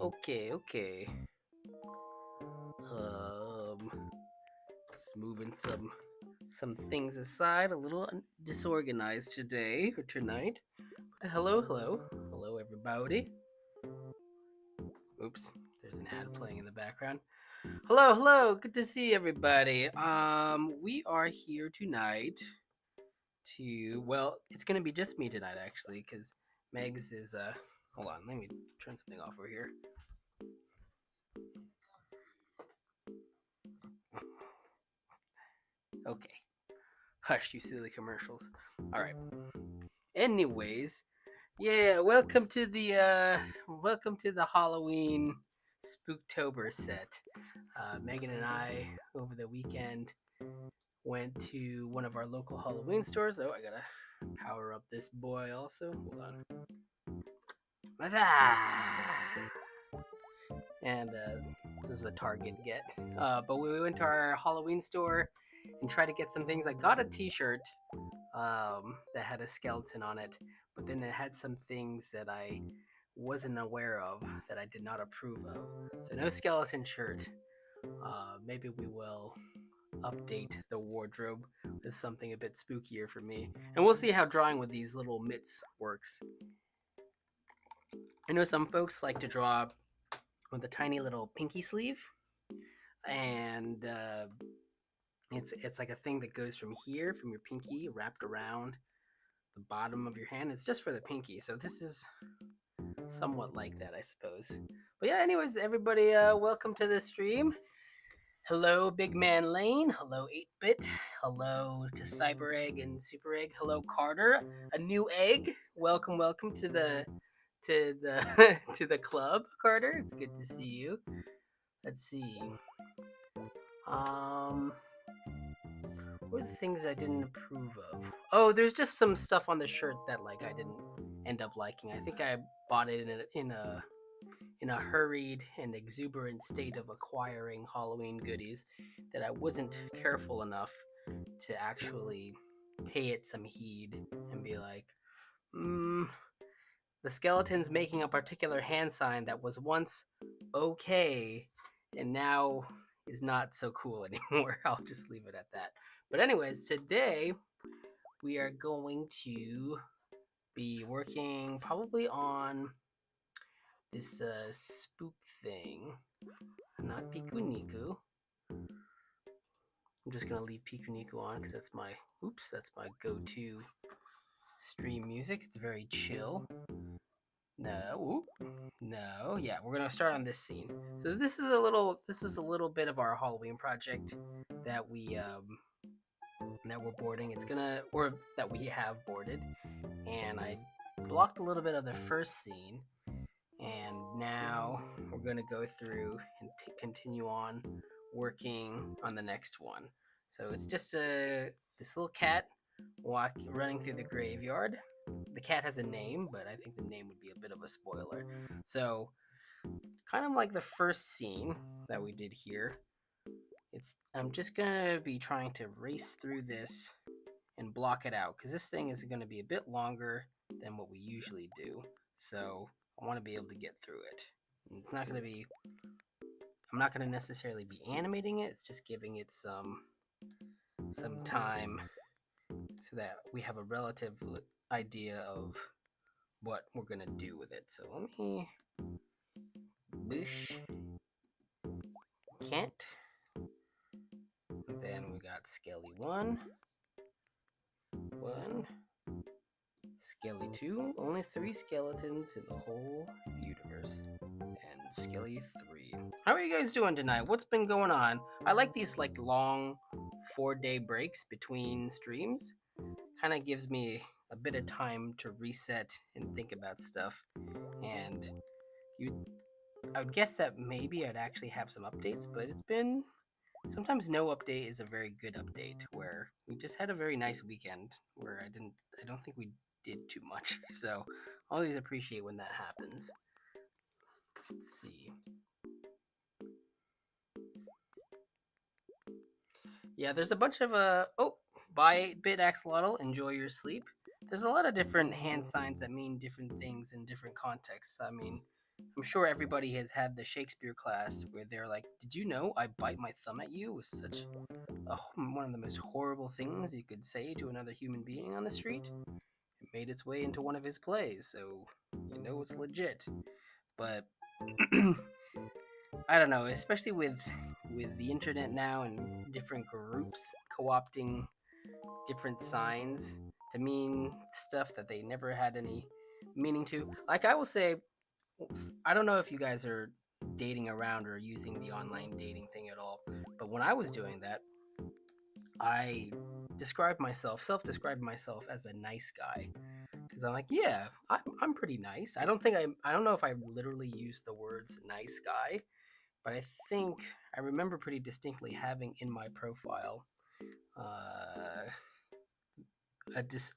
Okay. Just moving some things aside. A little disorganized today or tonight. But hello, everybody. Oops, there's an ad playing in the background. Hello. Good to see everybody. We are here tonight it's gonna be just me tonight actually, because Megs is Hold on, let me turn something off over here. Okay. Hush, you silly commercials. All right. Anyways, yeah, welcome to the Halloween Spooktober set. Megan and I over the weekend went to one of our local Halloween stores. Oh, I gotta power up this boy also. Hold on. And this is a Target get. But we went to our Halloween store and tried to get some things. I got a T-shirt that had a skeleton on it, but then it had some things that I wasn't aware of that I did not approve of. So no skeleton shirt. Maybe we will update the wardrobe with something a bit spookier for me, and we'll see how drawing with these little mitts works. I know some folks like to draw with a tiny little pinky sleeve, and it's like a thing that goes from here, from your pinky, wrapped around the bottom of your hand. It's just for the pinky, so this is somewhat like that, I suppose. But yeah, anyways, everybody, welcome to the stream. Hello, Big Man Lane. Hello, 8-Bit. Hello to Cyber Egg and Super Egg. Hello, Carter, a new egg. Welcome to the to the club, Carter. It's good to see you. Let's see. Um, what are the things I didn't approve of? Oh, there's just some stuff on the shirt that like I didn't end up liking. I think I bought it in a hurried and exuberant state of acquiring Halloween goodies that I wasn't careful enough to actually pay it some heed and be like, the skeleton's making a particular hand sign that was once okay and now is not so cool anymore. I'll just leave it at that. But anyways, today we are going to be working probably on this spook thing. Not Piku Niku. I'm just gonna leave Piku Niku on because that's my go-to stream music. It's very chill. No, yeah, we're gonna start on this scene. So this is a little bit of our Halloween project that we're boarding. Or that we have boarded, and I blocked a little bit of the first scene, and now we're gonna go through and continue on working on the next one. So it's just this little cat running through the graveyard. The cat has a name, but I think the name would be a bit of a spoiler. So, kind of like the first scene that we did here, I'm just gonna be trying to race through this and block it out because this thing is going to be a bit longer than what we usually do. So I want to be able to get through it. It's not going to be. I'm not going to necessarily be animating it. It's just giving it some time so that we have a relative idea of what we're gonna do with it. So let me Bush Can't. Then we got Skelly 1, Skelly 2, only 3 skeletons in the whole universe. And Skelly 3. How are you guys doing tonight? What's been going on? I like these like long 4-day breaks between streams. Kind of gives me a bit of time to reset and think about stuff. And I would guess that maybe I'd actually have some updates, but it's been sometimes no update is a very good update. Where we just had a very nice weekend where I don't think we did too much. So I always appreciate when that happens. Let's see. Yeah, there's a bunch of bye bit axolotl. Enjoy your sleep. There's a lot of different hand signs that mean different things in different contexts. I mean, I'm sure everybody has had the Shakespeare class where they're like, "Did you know I bite my thumb at you?" was such one of the most horrible things you could say to another human being on the street. It made its way into one of his plays, so you know it's legit. But I don't know, especially with the internet now and different groups co-opting different signs to mean stuff that they never had any meaning to. Like I will say, I don't know if you guys are dating around or using the online dating thing at all, but when I was doing that, I self-described myself as a nice guy because I'm like, yeah, I'm pretty nice. I don't know if I literally used the words nice guy, but I think I remember pretty distinctly having in my profile uh,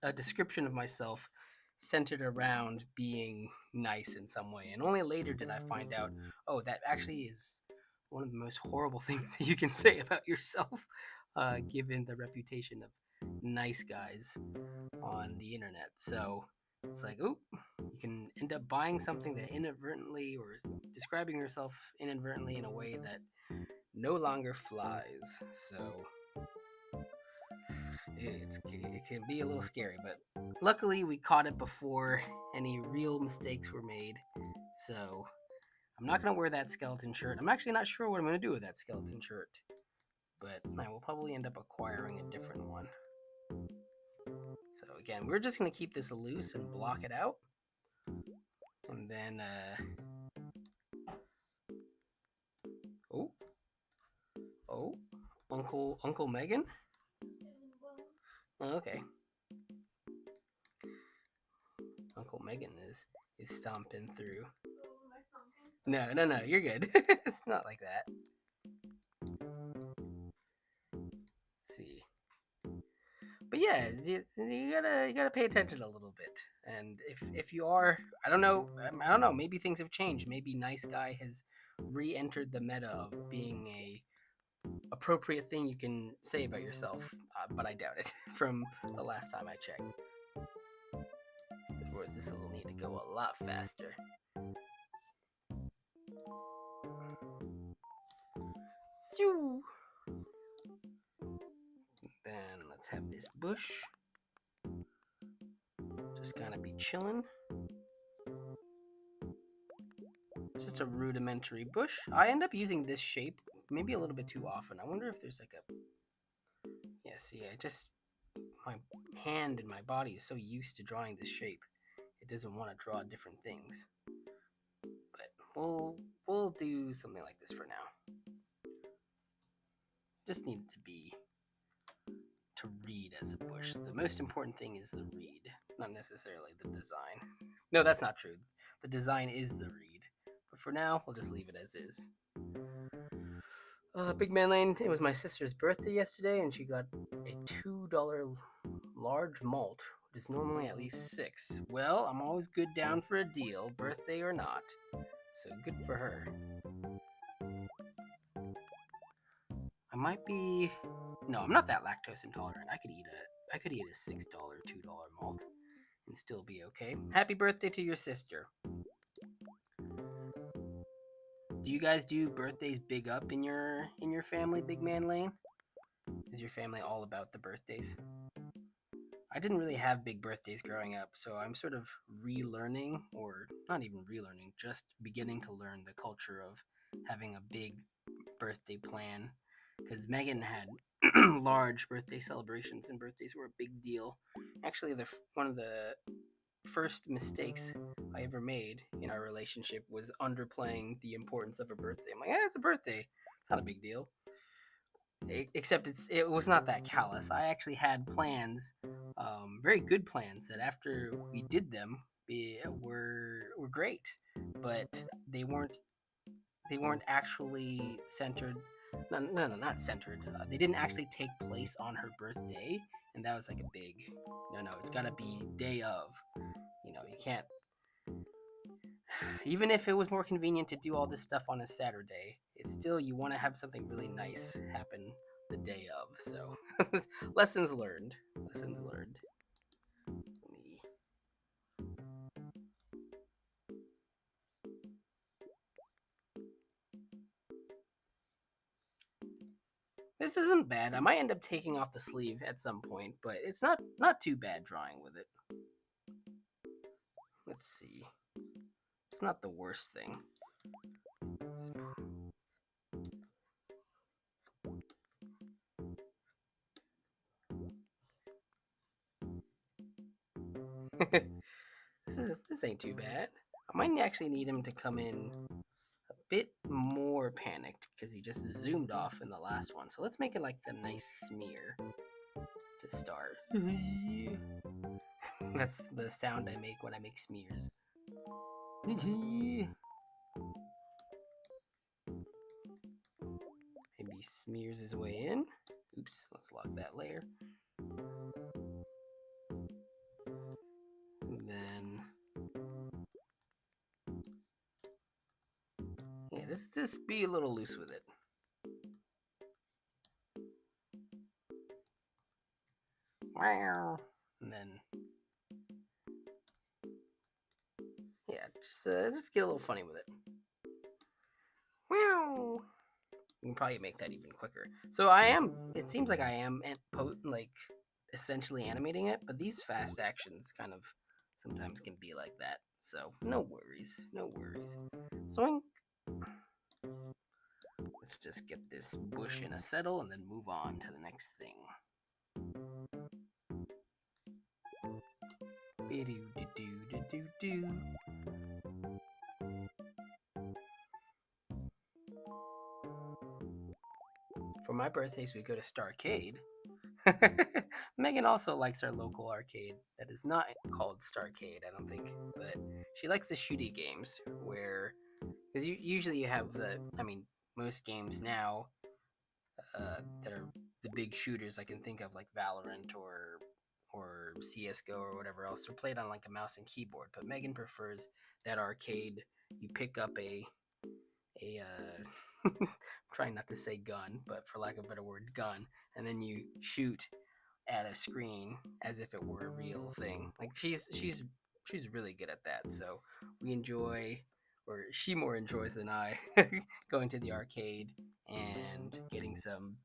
a description of myself centered around being nice in some way. And only later did I find out, oh, that actually is one of the most horrible things that you can say about yourself, given the reputation of nice guys on the internet. So it's like, oop, you can end up buying something that inadvertently or describing yourself inadvertently in a way that no longer flies. So it can be a little scary, but luckily we caught it before any real mistakes were made. So I'm not going to wear that skeleton shirt. I'm actually not sure what I'm going to do with that skeleton shirt, but I will probably end up acquiring a different one. So again, we're just going to keep this loose and block it out. And then, oh, oh, Uncle Megan? Oh, okay. Uncle Megan is stomping through. No, you're good. It's not like that. Let's see. But yeah, you gotta pay attention a little bit. And if you are, I don't know. Maybe things have changed. Maybe nice guy has re-entered the meta of being a appropriate thing you can say about yourself. But I doubt it. From the last time I checked, whereas this will need to go a lot faster. Then let's have this bush just kind of be chilling. It's just a rudimentary bush. I end up using this shape maybe a little bit too often. I wonder if there's like a... Yeah, see, my hand and my body is so used to drawing this shape, it doesn't want to draw different things. But we'll do something like this for now. Just need it to be to read as a bush. The most important thing is the read, not necessarily the design. No, that's not true. The design is the read. But for now, we'll just leave it as is. Big Man Lane, it was my sister's birthday yesterday, and she got a $2 large malt, which is normally at least $6. Well, I'm always good down for a deal, birthday or not. So good for her. I might be... No, I'm not that lactose intolerant. I could eat a $6, $2 malt and still be okay. Happy birthday to your sister. Do you guys do birthdays big up in your family, Big Man Lane? Is your family all about the birthdays? I didn't really have big birthdays growing up, so I'm sort of relearning, or not even relearning, just beginning to learn the culture of having a big birthday plan. Because Megan had large birthday celebrations, and birthdays were a big deal. Actually, one of the first mistakes I ever made in our relationship was underplaying the importance of a birthday. I'm like, it's a birthday. It's not a big deal. Except it was not that callous. I actually had plans, very good plans that after we did them, were great, but they weren't actually centered. No, not centered. They didn't actually take place on her birthday, and that was like a big no. It's gotta be day of. You can't. Even if it was more convenient to do all this stuff on a Saturday, it's still you want to have something really nice happen the day of. So, lessons learned. Lessons learned. Let me This isn't bad. I might end up taking off the sleeve at some point, but it's not too bad drawing with it. Let's see. It's not the worst thing. This ain't too bad. I might actually need him to come in a bit more panicked because he just zoomed off in the last one. So let's make it like a nice smear to start. That's the sound I make when I make smears. Maybe smears his way in. Oops, let's lock that layer. And then, yeah, just be a little loose with it. Wow. And then, yeah, just get a little funny with it. Wow. You can probably make that even quicker. So it seems like I am like essentially animating it, but these fast actions kind of sometimes can be like that. So no worries, no worries. Zoink. Let's just get this bush in a settle and then move on to the next thing. For my birthdays, we go to Starcade. Megan also likes our local arcade that is not called Starcade, I don't think, but she likes the shooty games where, because usually you have most games now that are the big shooters I can think of, like Valorant or CS:GO or whatever else, are played on like a mouse and keyboard. But Megan prefers that arcade. You pick up I'm trying not to say gun, but for lack of a better word, gun, and then you shoot at a screen as if it were a real thing. Like she's really good at that. So we enjoy, or she more enjoys than I, going to the arcade and getting some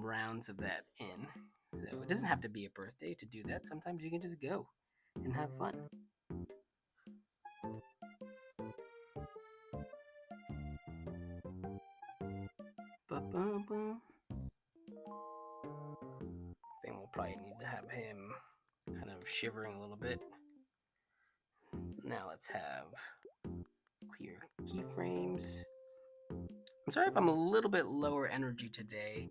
rounds of that in. So it doesn't have to be a birthday to do that. Sometimes you can just go and have fun. Ba-ba-ba. I think we'll probably need to have him kind of shivering a little bit. Now let's have clear keyframes. I'm sorry if I'm a little bit lower energy today.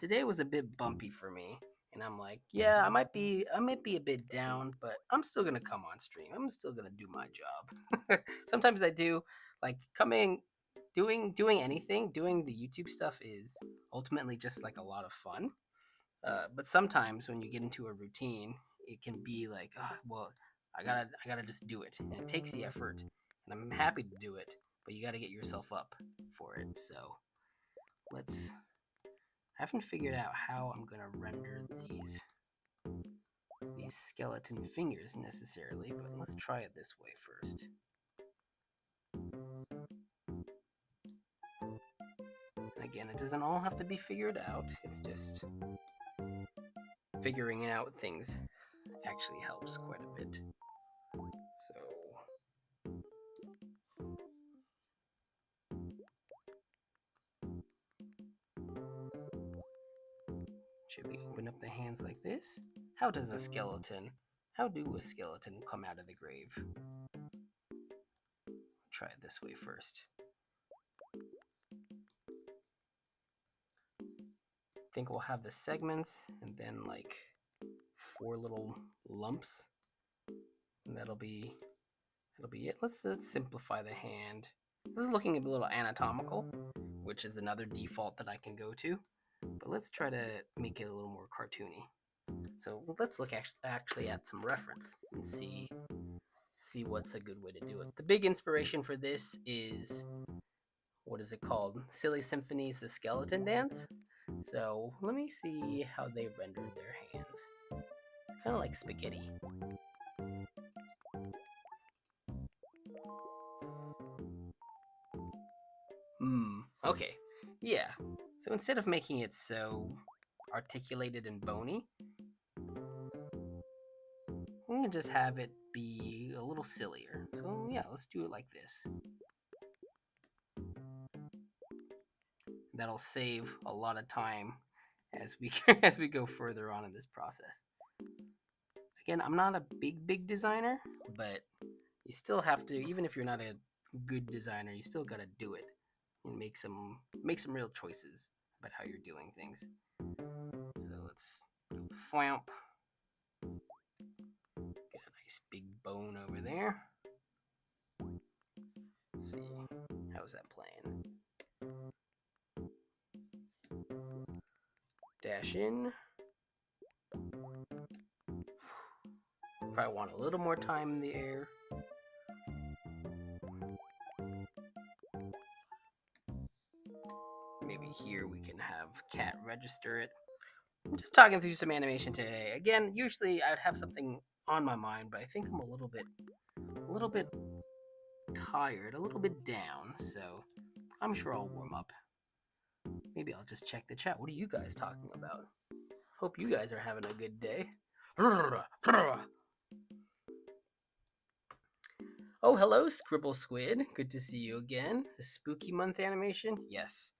Today was a bit bumpy for me, and I'm like, yeah, I might be a bit down, but I'm still gonna come on stream. I'm still gonna do my job. Sometimes I do like doing anything, doing the YouTube stuff is ultimately just like a lot of fun. But sometimes when you get into a routine, it can be like, oh, well, I gotta just do it, and it takes the effort, and I'm happy to do it, but you gotta get yourself up for it. So let's. I haven't figured out how I'm gonna render these skeleton fingers necessarily, but let's try it this way first. Again, it doesn't all have to be figured out. It's just figuring out things actually helps quite a bit. So should we open up the hands like this? How do a skeleton come out of the grave? Try it this way first. I think we'll have the segments and then like 4 little lumps. And that'll be it. Let's simplify the hand. This is looking a little anatomical, which is another default that I can go to. But let's try to make it a little more cartoony. So let's look actually at some reference and see what's a good way to do it. The big inspiration for this is, what is it called? Silly Symphony's The Skeleton Dance. So let me see how they rendered their hands. Kind of like spaghetti. Okay. Yeah. So instead of making it so articulated and bony, I'm gonna just have it be a little sillier. So yeah, let's do it like this. That'll save a lot of time as we as we go further on in this process. Again, I'm not a big designer, but you still have to, even if you're not a good designer, you still gotta do it and make some real choices about how you're doing things. So let's flamp. Get a nice big bone over there. Let's see, how's that playing? Dash in. Probably want a little more time in the air. Maybe here we can have cat register it. I'm just talking through some animation today. Again, usually I'd have something on my mind, but I think I'm a little bit tired, a little bit down, so I'm sure I'll warm up. Maybe I'll just check the chat. What are you guys talking about? Hope you guys are having a good day. Oh, hello, Scribble Squid. Good to see you again. The Spooky Month animation? Yes.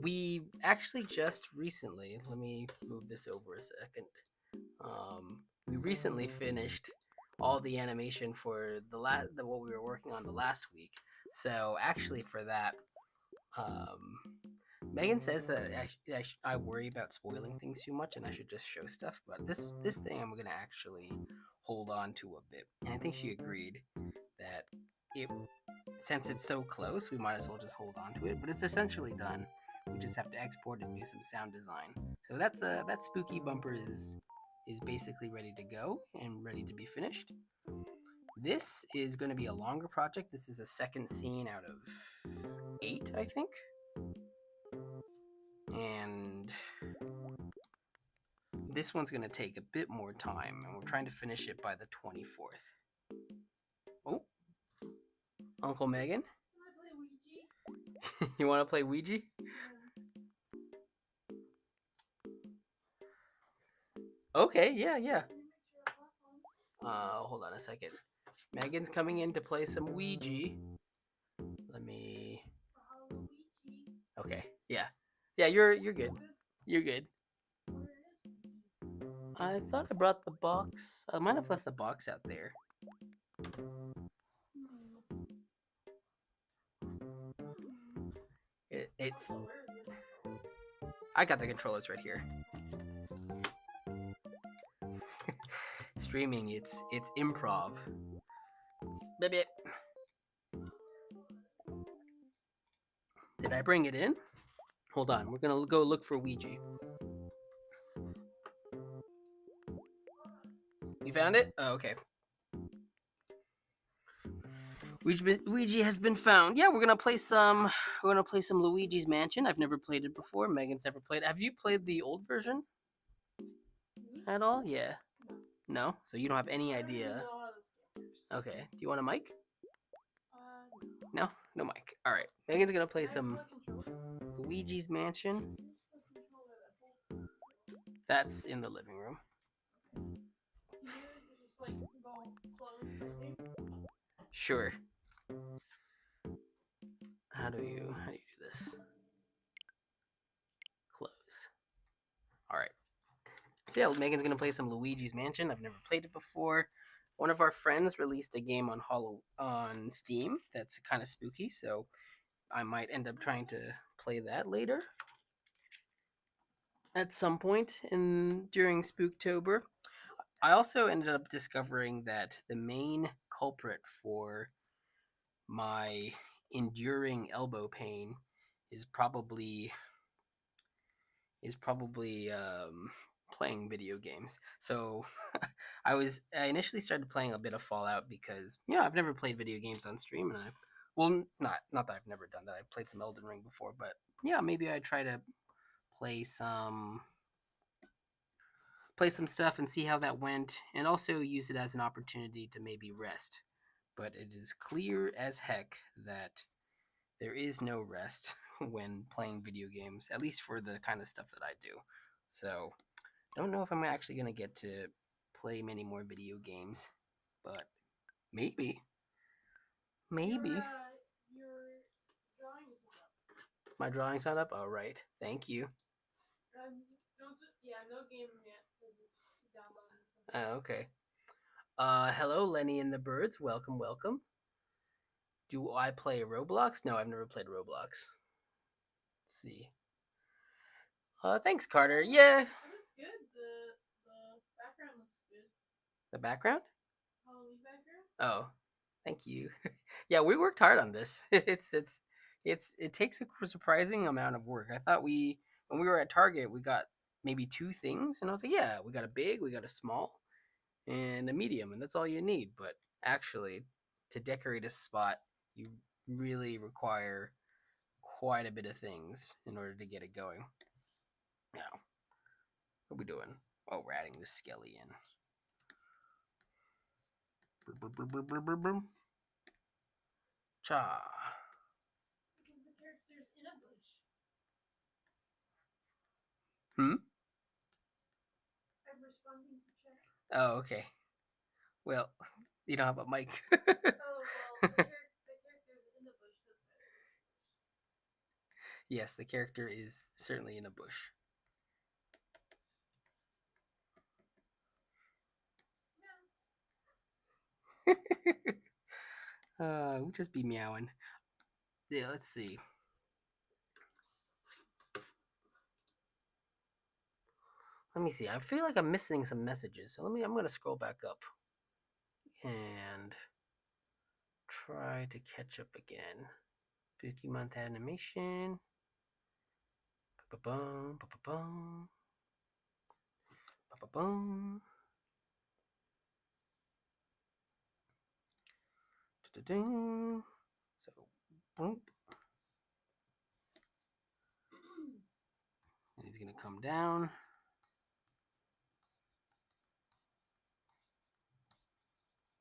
We actually just recently, let me move this over a second. We recently finished all the animation for what we were working on the last week. So actually, for that, um, Megan says that I worry about spoiling things too much, and I should just show stuff. But this thing I'm gonna actually hold on to a bit, and I think she agreed that it since it's so close, we might as well just hold on to it. But it's essentially done. We just have to export and do some sound design. So that spooky bumper is basically ready to go and ready to be finished. This is going to be a longer project. This is a second scene out of 8, I think. And this one's going to take a bit more time, and we're trying to finish it by the 24th. Oh, Uncle Megan? You want to play Ouija? Okay, yeah. Hold on a second. Megan's coming in to play some Ouija. Let me. Okay, yeah. You're good. You're good. I thought I brought the box. I might have left the box out there. It's. I got the controllers right here. Streaming, it's improv. Baby. Did I bring it in? Hold on, we're gonna go look for Ouija. You found it? Oh, okay. Ouija has been found. Yeah, we're gonna play some. We're gonna play some Luigi's Mansion. I've never played it before. Megan's never played it. Have you played the old version at all? Yeah. No. So you don't have any idea. Okay. Do you want a mic? No. No mic. All right. Megan's gonna play some Luigi's Mansion. That's in the living room. Sure. How do you do this? Close. All right. So yeah, Megan's gonna play some Luigi's Mansion. I've never played it before. One of our friends released a game on Steam that's kind of spooky, so I might end up trying to play that later at some point during Spooktober. I also ended up discovering that the main culprit for my enduring elbow pain is probably playing video games. So I initially started playing a bit of Fallout because I've never played video games on stream, and not that I've never done that. I've played some Elden Ring before, but maybe I try to play some stuff and see how that went, and also use it as an opportunity to maybe rest. But it is clear as heck that there is no rest when playing video games, at least for the kind of stuff that I do. So I don't know if I'm actually gonna get to play many more video games, but maybe, maybe. Your drawing is not up. My drawing's not up. Oh, right. Thank you. No game yet because it's downloading something. Oh, okay. Hello, Lenny and the Birds. Welcome, welcome. Do I play Roblox? No, I've never played Roblox. Let's see. Thanks, Carter. Yeah. It looks good. The background looks good. The background? Halloween background? Oh, thank you. Yeah, we worked hard on this. It takes a surprising amount of work. I thought when we were at Target, we got maybe two things, and I was like, yeah, we got a big, we got a small, and a medium, and that's all you need. But actually, to decorate a spot, you really require quite a bit of things in order to get it going. Now, what are we doing? Oh, we're adding the skelly in. Cha. Because the character's in a bush. Hmm? I'm responding to chat. Oh, okay. Well, you don't have a mic. Oh, well, the character's in the bush, that's why they're in the bush. Yes, the character is certainly in a bush. We'll just be meowing. Yeah, let's see. Let me see. I feel like I'm missing some messages. So I'm gonna scroll back up and try to catch up again. Spooky month animation. Ba-ba-bum, ba-ba-bum. Ba-ba-bum. Da-da-ding. So, boom. And he's gonna come down.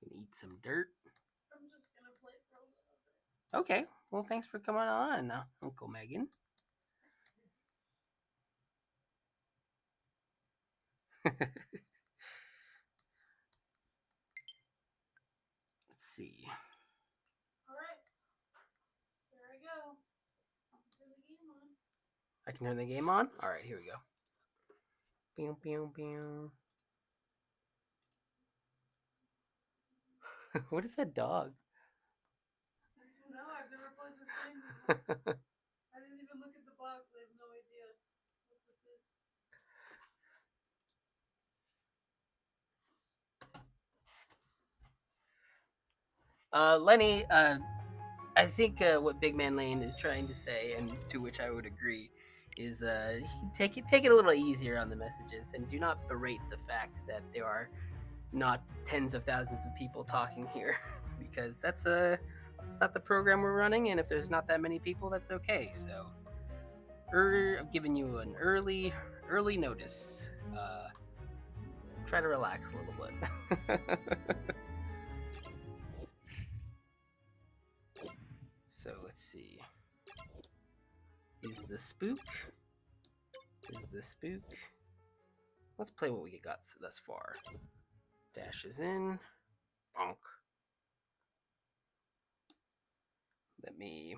Gonna eat some dirt. I'm just gonna play for a little bit. Okay. Well, thanks for coming on, Uncle Megan. Let's see. Alright. Here I go. Turn the game on. I can turn the game on? Alright, here we go. Pew, pew, pew. What is that dog? I don't know. I've never played this game before. I didn't even look at the box. I have no idea what this is. Lenny, I think what Big Man Lane is trying to say, and to which I would agree, is take it a little easier on the messages, and do not berate the fact that there are not tens of thousands of people talking here, because that's not the program we're running, and if there's not that many people, that's okay. So, I'm giving you an early notice. Try to relax a little bit. So let's see. Is the spook? Let's play what we got thus far. Dashes in. Bonk. Let me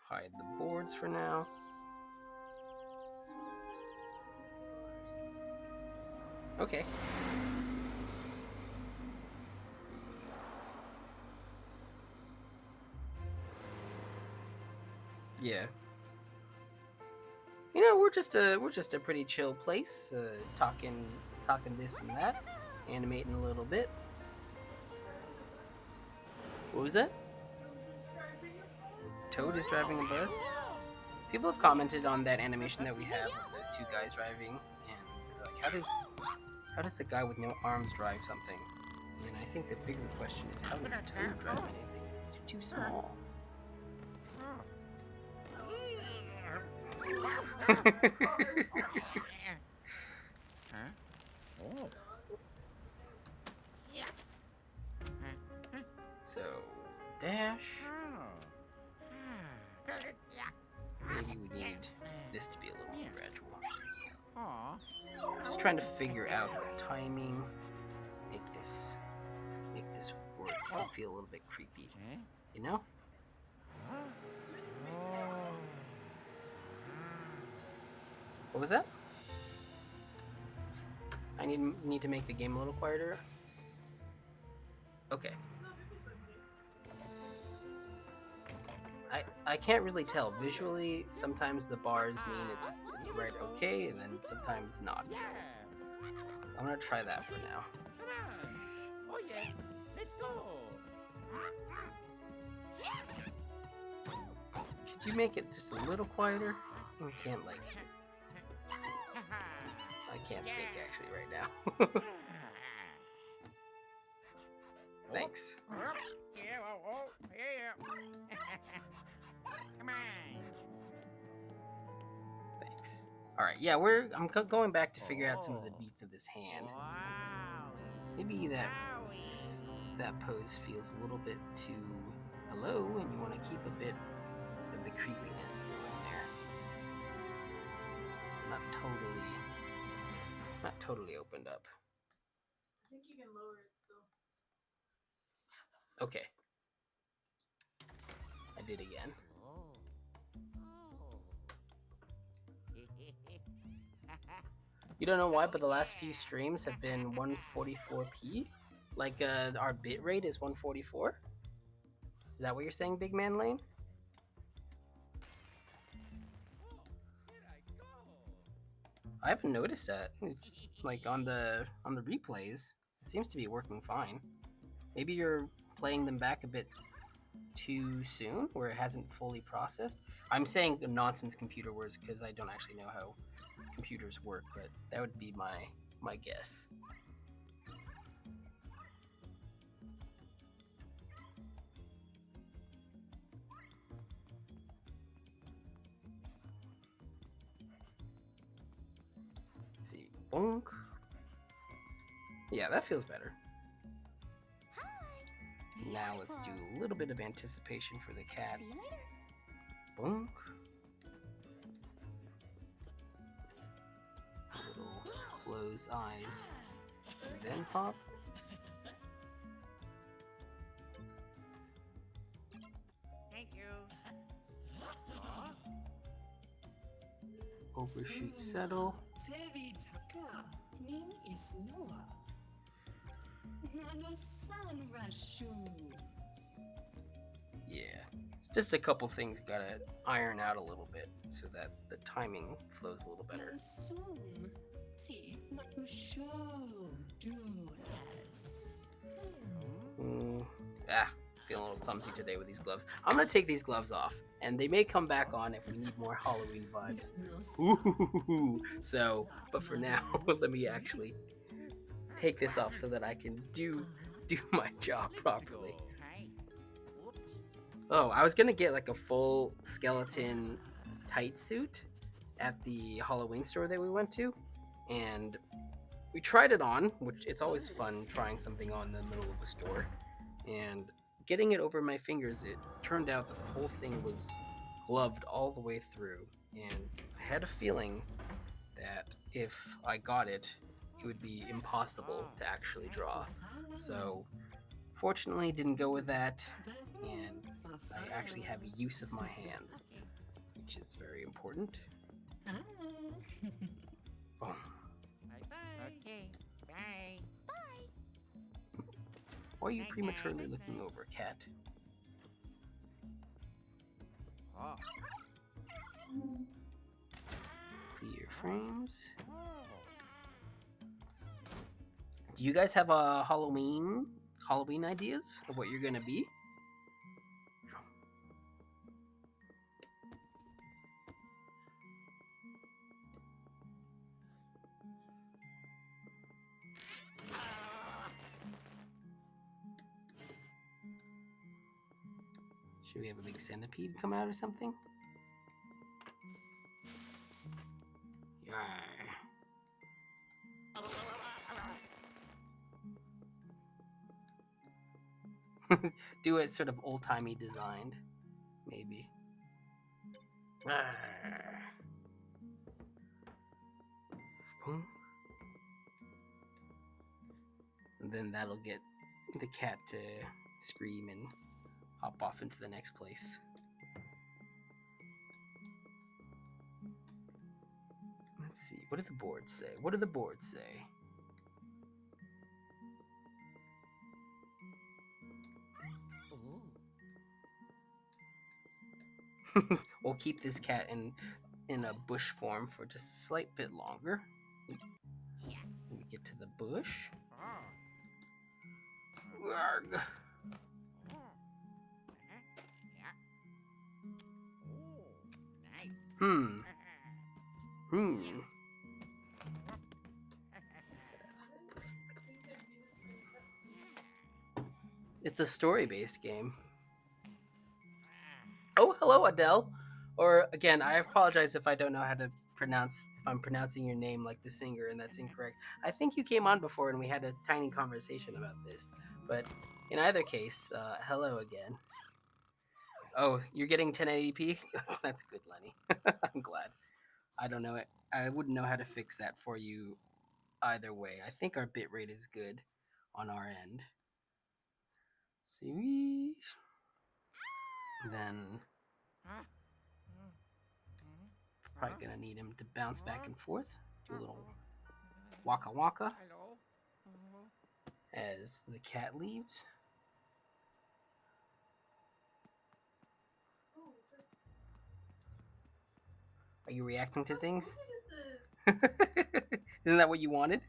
hide the boards for now. Okay. Yeah. You know, we're just a pretty chill place, talking this and that, animating a little bit. What was that? Toad is driving a bus. People have commented on that animation that we have of those two guys driving, and they're like, how does the guy with no arms drive something? And I think the bigger question is, how does Toad drive anything? He's too small. So, dash. maybe we need this to be a little more gradual. Aw. Just trying to figure out the timing. Make this work and feel a little bit creepy. Eh? You know? What was that? I need to make the game a little quieter. Okay. I can't really tell. Visually, sometimes the bars mean it's right okay, and then sometimes not. So I'm gonna try that for now. Come on. Oh yeah. Let's go. Could you make it just a little quieter? I can't like. I can't think actually right now. Thanks. Yeah, yeah. Come on. Thanks. All right. Yeah, I'm going back to figure out some of the beats of this hand. Since maybe that pose feels a little bit too hello, and you want to keep a bit of the creepiness still in there. So not totally opened up. I think you can lower it still. Okay. I did again. You don't know why, but the last few streams have been 144p. Like our bit rate is 144. Is that what you're saying, Big Man Lane? I haven't noticed that. It's like on the replays, it seems to be working fine. Maybe you're playing them back a bit too soon, where it hasn't fully processed. I'm saying nonsense computer words because I don't actually know how computers work, but that would be my guess. Let's see. Bonk. Yeah, that feels better. Now let's do a little bit of anticipation for the cat. See you later. Bonk. A little close eyes. And then pop. Thank you. Overshoot settle. Tevi Taka, name is Noah. Nano San Rashu. Yeah. Just a couple things gotta iron out a little bit so that the timing flows a little better. Soon, see, Nano Show do has. Feeling a little clumsy today with these gloves. I'm gonna take these gloves off, and they may come back on if we need more Halloween vibes. Ooh, so, but for now, let me actually take this off so that I can do my job properly. Hey. Whoops. Oh, I was gonna get like a full skeleton tight suit at the Halloween store that we went to, and we tried it on, which it's always fun trying something on in the middle of the store, and getting it over my fingers, it turned out that the whole thing was gloved all the way through, and I had a feeling that if I got it, it would be impossible to actually draw. So, fortunately, didn't go with that, and I actually have use of my hands, which is very important. Oh. Bye-bye. Okay. Bye. Why are you prematurely looking over, cat? Oh. Clear frames. Do you guys have a Halloween ideas of what you're gonna be? Should we have a big centipede come out or something? Do it sort of old-timey designed, maybe. Ah. Boom. And then that'll get the cat to scream and hop off into the next place. Let's see. What do the boards say? What do the boards say? Ooh. We'll keep this cat in a bush form for just a slight bit longer. Yeah. When we get to the bush. Oh. Arg. Oh. Yeah. Ooh. Nice. Hmm. Hmm. I didn't think there'd be this many cutscenes. It's a story-based game. Oh, hello, Adele. Or again, I apologize if I don't know how to pronounce. If I'm pronouncing your name like the singer and that's incorrect. I think you came on before and we had a tiny conversation about this. But in either case, hello again. Oh, you're getting 1080p? That's good, Lenny. I'm glad. I don't know it. I wouldn't know how to fix that for you either way. I think our bitrate is good on our end. See, then Huh? probably gonna need him to bounce back and forth, do a little waka waka Hello. as the cat leaves. Oh, that's Are you reacting to how things? spooky this is. Isn't that what you wanted?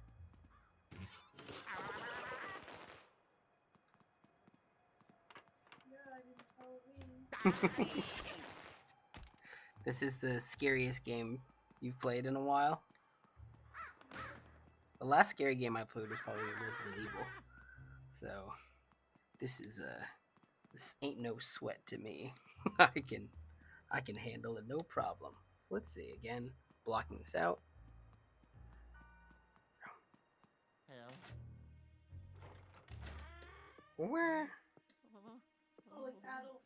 Yeah, I didn't Halloween. This is the scariest game you've played in a while. The last scary game I played was probably Resident Evil. So this ain't no sweat to me. I can handle it no problem. So let's see again, blocking this out. Hello. Where Oh, like Adult.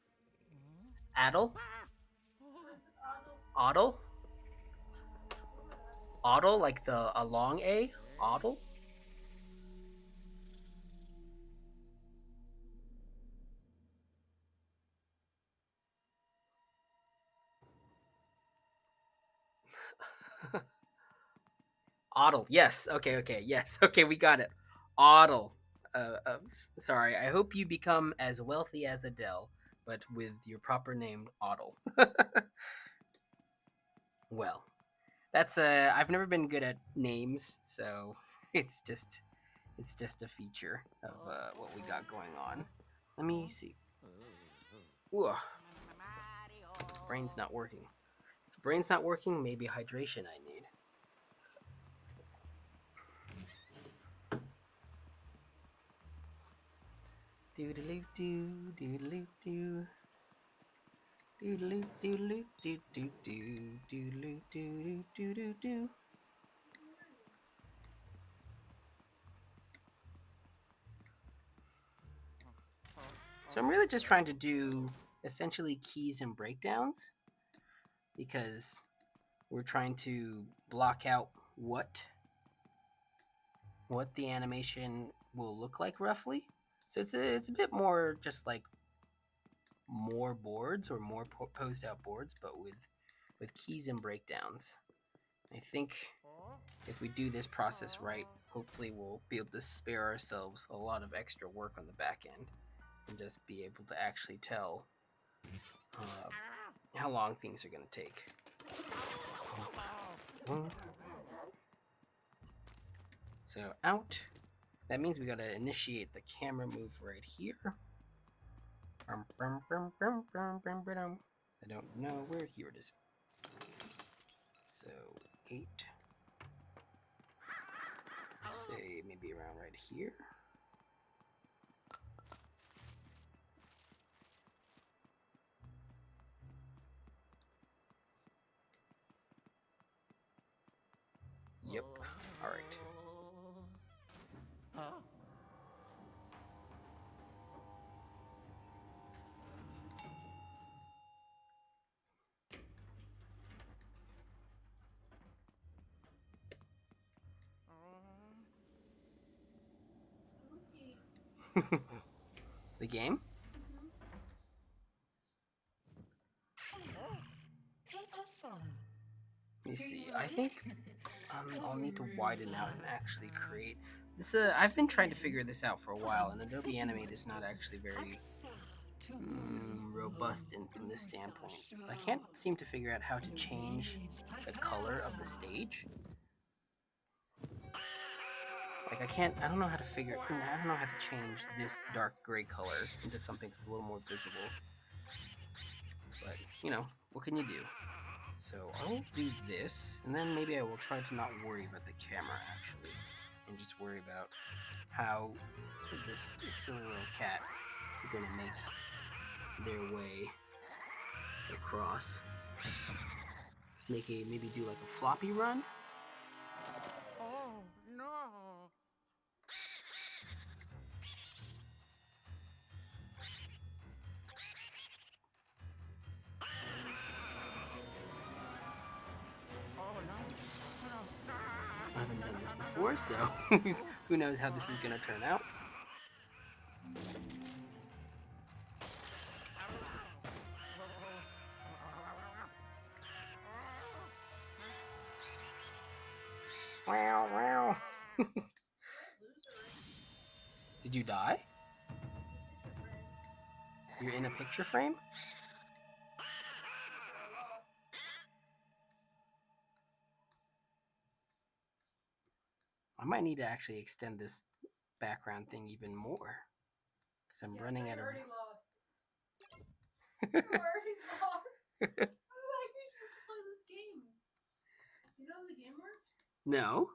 Adel? Is it Adult? Adel? Adel, like a long A? Adel? Adel, yes. Okay, yes. Okay, we got it. Adel. Sorry, I hope you become as wealthy as Adele, but with your proper name, Adel. Well, that's I've never been good at names, so it's just a feature of what we got going on. Let me see. Ooh, brain's not working. If brain's not working, maybe hydration I need. Doodaloo doo, doodaloo doo. Doodaloo doodaloo doo doo doo, doodaloo doo doo doo doo. So I'm really just trying to do essentially keys and breakdowns because we're trying to block out what the animation will look like roughly. So it's a bit more just like more boards or more posed out boards, but with keys and breakdowns. I think if we do this process right, hopefully we'll be able to spare ourselves a lot of extra work on the back end and just be able to actually tell how long things are going to take. So out. That means we got to initiate the camera move right here. I don't know where here it is. So 8. Say maybe around right here. Yep. All right. Huh? The game? Paper fun. Let me see. I think I'll need to widen out and actually create this. I've been trying to figure this out for a while, and Adobe Animate is not actually very robust from this standpoint. I can't seem to figure out how to change the color of the stage. Like I don't know how to I don't know how to change this dark gray color into something that's a little more visible. But, you know, what can you do? So I'll do this, and then maybe I will try to not worry about the camera, actually, and just worry about how this silly little cat is going to make their way across. Maybe do like a floppy run? Oh, no. Oh, no. No. I haven't done this before, so who knows how this is going to turn out. Wow, wow. Did you die? You're in a picture frame? I might need to actually extend this background thing even more. Because I'm running out of... already lost. You already lost. How the heck are you supposed to play this game? You know how the game works? No?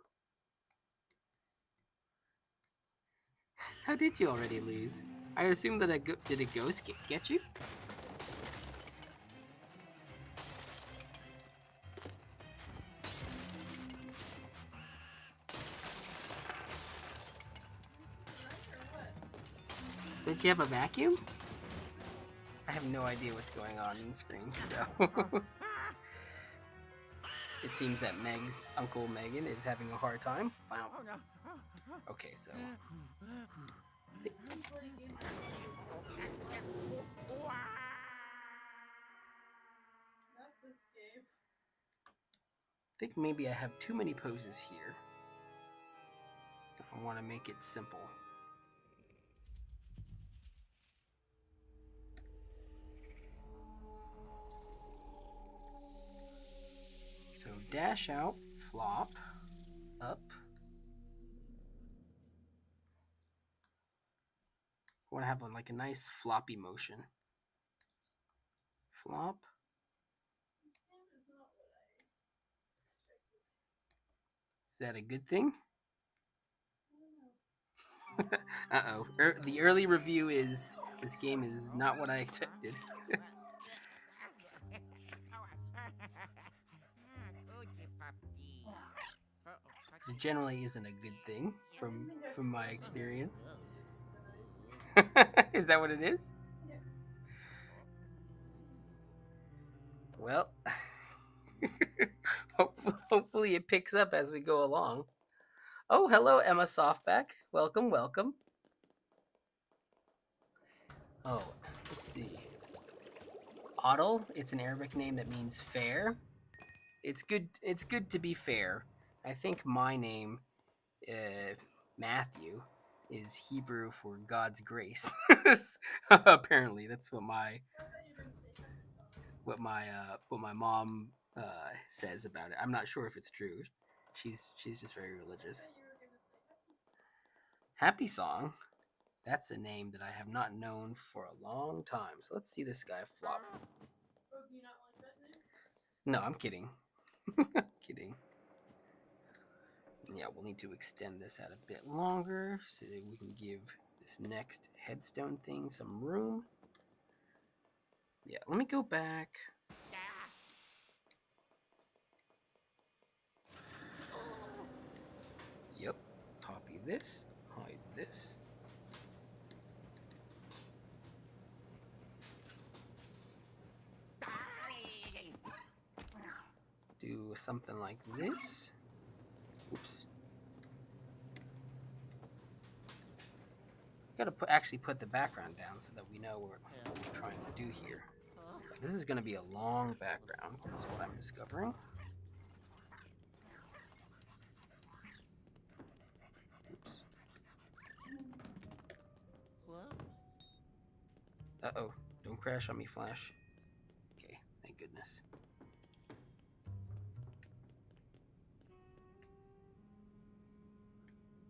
How did you already lose? I assume that did a ghost get you? Did you have a vacuum? I have no idea what's going on in the screen, so... It seems that Meg's Uncle Megan is having a hard time. Wow. Oh, no. Okay, so... Not this game. I think maybe I have too many poses here. I want to make it simple. So dash out, flop, up. I want to have like a nice floppy motion. Flop. This game is not what I expected. Is that a good thing? I don't know. Uh-oh. The early review is this game is not what I expected. It generally isn't a good thing from my experience. Is that what it is? Yeah. Well, hopefully it picks up as we go along. Oh, hello, Emma Softback. Welcome, welcome. Oh, let's see. Adil, it's an Arabic name that means fair. It's good to be fair. I think my name, Matthew, is Hebrew for God's grace. Apparently, that's what my mom says about it. I'm not sure if it's true. She's just very religious. Happy Song. That's a name that I have not known for a long time. So let's see this guy flop. Oh, do you not like that name? No, I'm kidding. Kidding. Yeah, we'll need to extend this out a bit longer so that we can give this next headstone thing some room. Yeah, let me go back. Yep, copy this, hide this. Do something like this. Oops. gotta actually put the background down so that we know what we're trying to do here. This is gonna be a long background. That's what I'm discovering. Oops. Uh-oh. Don't crash on me, Flash. Okay, thank goodness.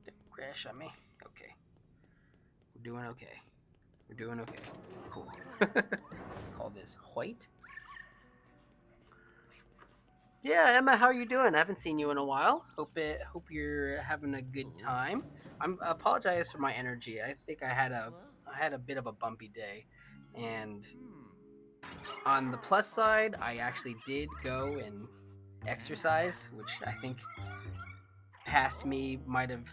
Don't crash on me. Okay. We're doing okay. We're doing okay. Cool. Let's call this white. Yeah, Emma, how are you doing? I haven't seen you in a while. Hope you're having a good time. I apologize for my energy. I think I had a bit of a bumpy day, and on the plus side, I actually did go and exercise, which I think past me might have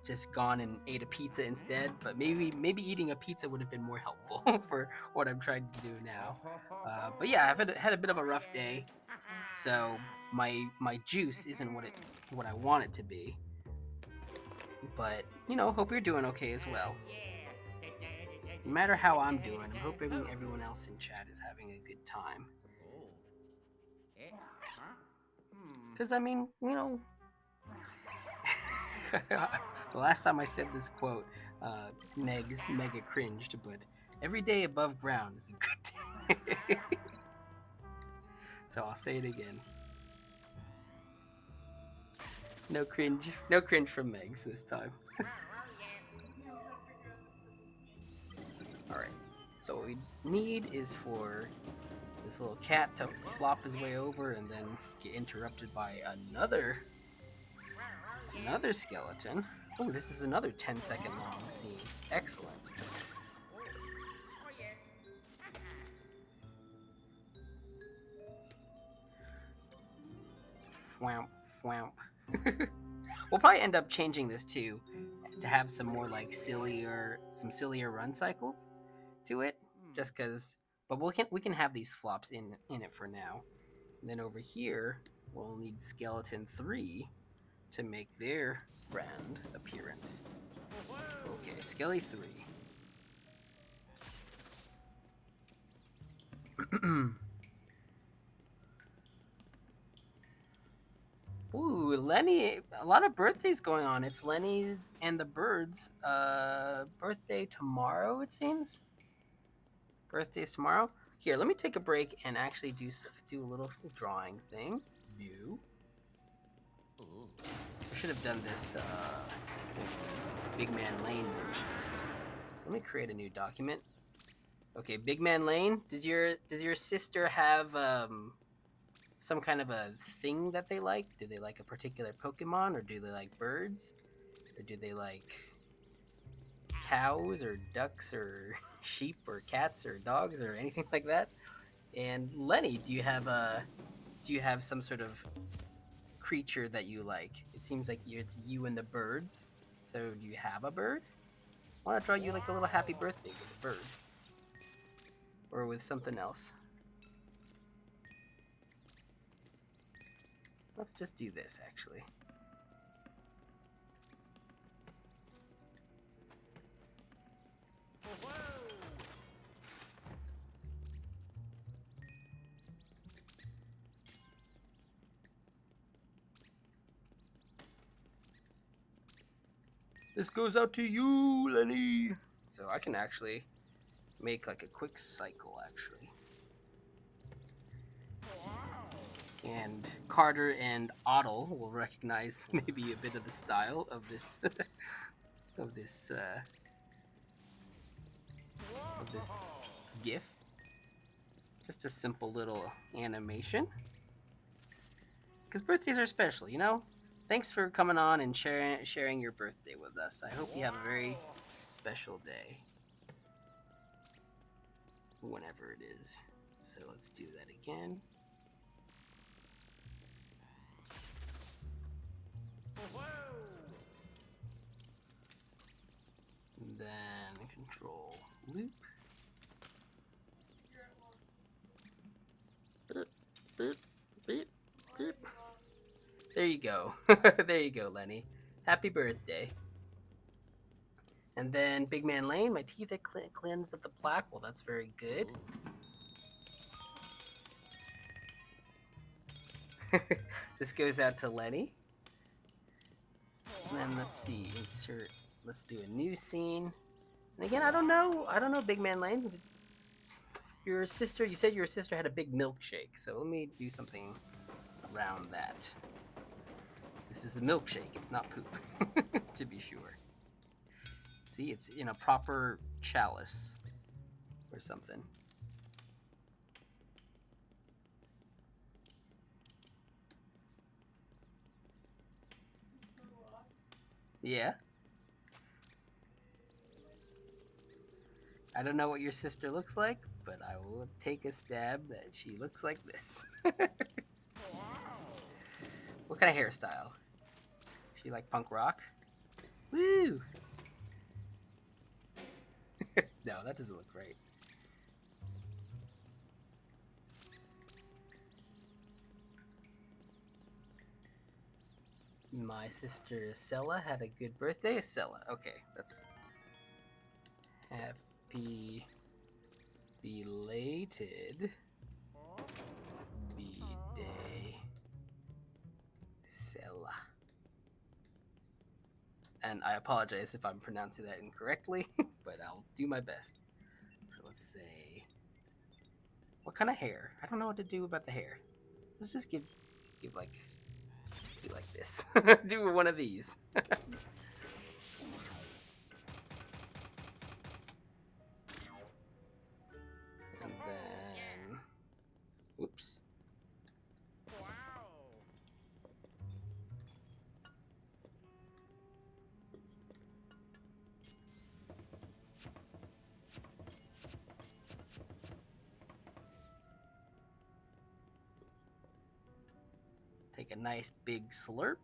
just gone and ate a pizza instead, but maybe eating a pizza would have been more helpful for what I'm trying to do now. But yeah, I've had a bit of a rough day, so my juice isn't what I want it to be. But hope you're doing okay as well. No matter how I'm doing, I'm hoping everyone else in chat is having a good time. Because I mean, the last time I said this quote, Meg's mega cringed, but every day above ground is a good day. So I'll say it again. No cringe from Megs this time. Alright, so what we need is for this little cat to flop his way over and then get interrupted by another skeleton. Oh, this is another 10-second long scene. Excellent. Fwamp, fwamp. We'll probably end up changing this too to have some more like sillier run cycles to it, just because. But we can have these flops in it for now. And then over here, we'll need Skeleton 3 to make their grand appearance. Okay, Skelly 3. Ooh, Lenny, a lot of birthdays going on. It's Lenny's and the birds' birthday tomorrow, it seems. Birthday's tomorrow. Here, let me take a break and actually do a little drawing thing. New. I should have done this Big Man Lane version. So let me create a new document. Okay, Big Man Lane. Does your sister have some kind of a thing that they like? Do they like a particular Pokemon, or do they like birds, or do they like cows or ducks or sheep or cats or dogs or anything like that? And Lenny, do you have some sort of creature that you like? It seems like it's you and the birds. So do you have a bird? I want to draw you like a little happy birthday with a bird, or with something else. Let's just do this, actually. This goes out to you, Lenny. So I can actually make like a quick cycle, actually. And Carter and Otto will recognize maybe a bit of the style of this of this GIF. Just a simple little animation. Because birthdays are special, you know? Thanks for coming on and sharing your birthday with us. I hope you have a very special day. Whenever it is. So let's do that again. And then control loop. Boop, boop, boop, boop. There you go. There you go, Lenny. Happy birthday. And then Big Man Lane, my teeth are cleansed of the plaque. Well, that's very good. This goes out to Lenny. And then let's see, insert. Let's do a new scene. And again, I don't know, Big Man Lane. Your sister, you said your sister had a big milkshake, so let me do something around that. This is a milkshake, it's not poop, to be sure. See, it's in a proper chalice or something. Yeah. I don't know what your sister looks like, but I will take a stab that she looks like this. What kind of hairstyle? She like punk rock? Woo! No, that doesn't look great. My sister Sella had a good birthday. Sella. Okay, that's happy belated B-Day, Sella. And I apologize if I'm pronouncing that incorrectly, but I'll do my best. So let's say, what kind of hair? I don't know what to do about the hair. Let's just give like, do like this. Do one of these. And then, whoops. Take a nice big slurp.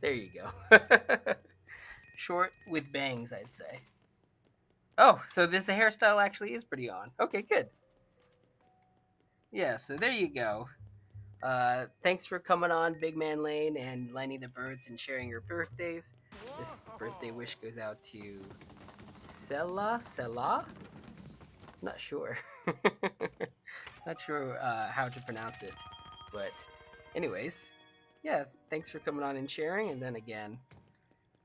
There you go. Short with bangs, I'd say. Oh, so this the hairstyle actually is pretty on. Okay, good. Yeah, so there you go. Thanks for coming on, Big Man Lane and Lenny the Birds, and sharing your birthdays. This birthday wish goes out to Sella? Not sure. Not sure how to pronounce it. But, anyways, yeah, thanks for coming on and sharing. And then again,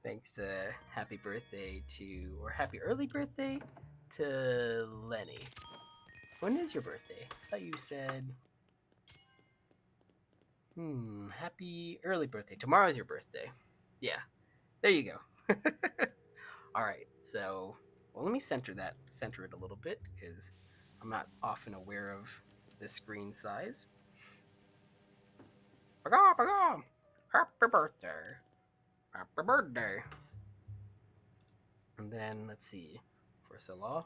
thanks to happy birthday to, or happy early birthday to Lenny. When is your birthday? I thought you said. Happy early birthday. Tomorrow's your birthday. Yeah, there you go. All right, so, well, let me center it a little bit because I'm not often aware of the screen size. Happy birthday. Happy birthday. And then, let's see, for Salah.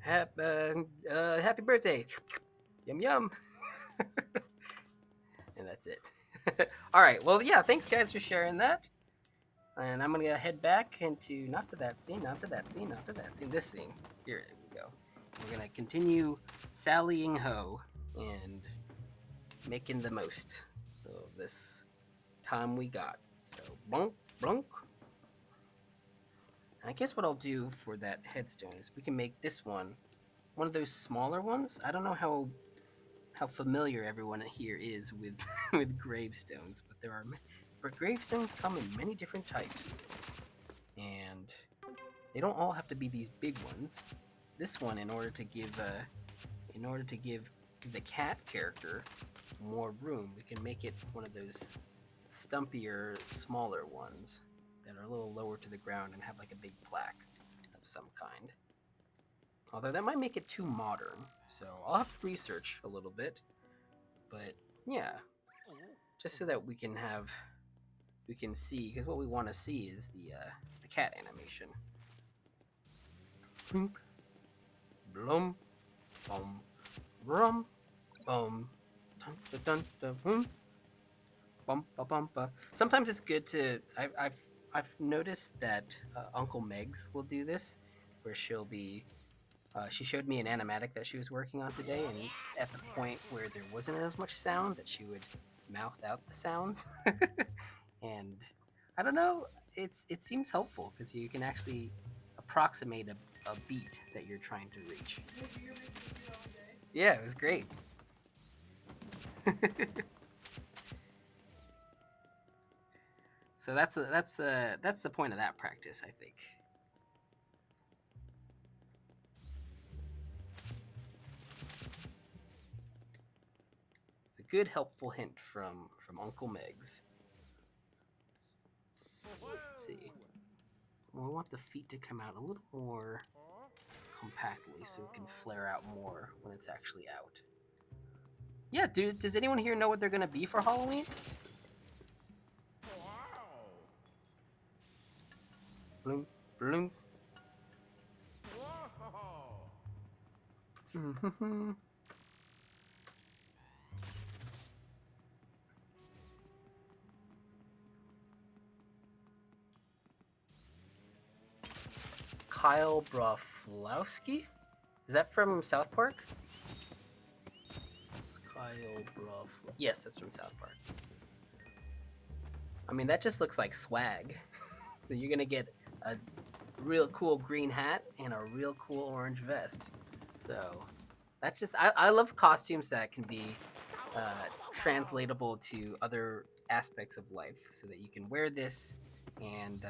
Happy birthday. Yum yum. And that's it. All right. Well, yeah. Thanks, guys, for sharing that. And I'm gonna head back into not to that scene, not to that scene, not to that scene. This scene. Here we go. We're gonna continue sallying ho and making the most of this time we got. So blunk, blunk. I guess what I'll do for that headstone is we can make this one of those smaller ones. I don't know how familiar everyone here is with with gravestones, but gravestones come in many different types, and they don't all have to be these big ones. This one, in order to give the cat character more room, we can make it one of those stumpier, smaller ones that are a little lower to the ground and have like a big plaque of some kind. Although that might make it too modern, so I'll have to research a little bit. But yeah, just so that we can see, because what we want to see is the cat animation. Blum, blum, bum, rum, bum, dun dun dun dun, boom. bum ba bum ba. Sometimes it's good to. I've noticed that Uncle Megs will do this, where she'll be. She showed me an animatic that she was working on today, and at the point where there wasn't as much sound, that she would mouth out the sounds, and I don't know. It seems helpful because you can actually approximate a beat that you're trying to reach. Maybe you're making me do all day. Yeah, it was great. So that's the point of that practice, I think. A good helpful hint from Uncle Megs. Let's see. Well, I want the feet to come out a little more compactly so it can flare out more when it's actually out. Yeah, dude, does anyone here know what they're gonna be for Halloween? Bloom, bloom. Kyle Broflowski? Is that from South Park? Kyle Brof. Yes, that's from South Park. I mean, that just looks like swag. So you're gonna get a real cool green hat and a real cool orange vest. So that's just I love costumes that can be translatable to other aspects of life, so that you can wear this and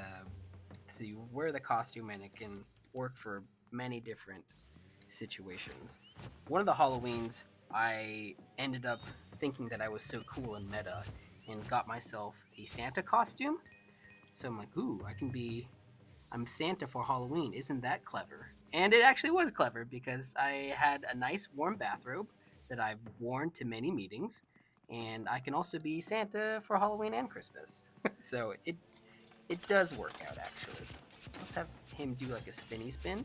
so you wear the costume and it can work for many different situations. One of the Halloweens, I ended up thinking that I was so cool and meta and got myself a Santa costume. So I'm like, ooh, I'm Santa for Halloween. Isn't that clever? And it actually was clever because I had a nice warm bathrobe that I've worn to many meetings, and I can also be Santa for Halloween and Christmas. So it does work out actually. Let's have him do like a spinny spin.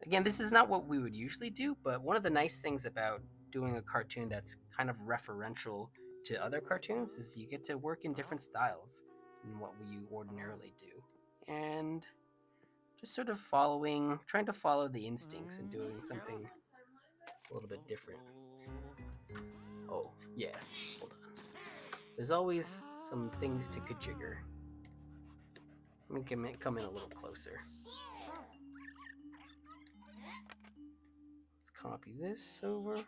Again, this is not what we would usually do, but one of the nice things about doing a cartoon that's kind of referential to other cartoons is you get to work in different styles than what you ordinarily do. And just sort of trying to follow the instincts and doing something a little bit different. Oh, yeah, hold on. There's always some things to kajigger. Let me come in a little closer. Let's copy this over.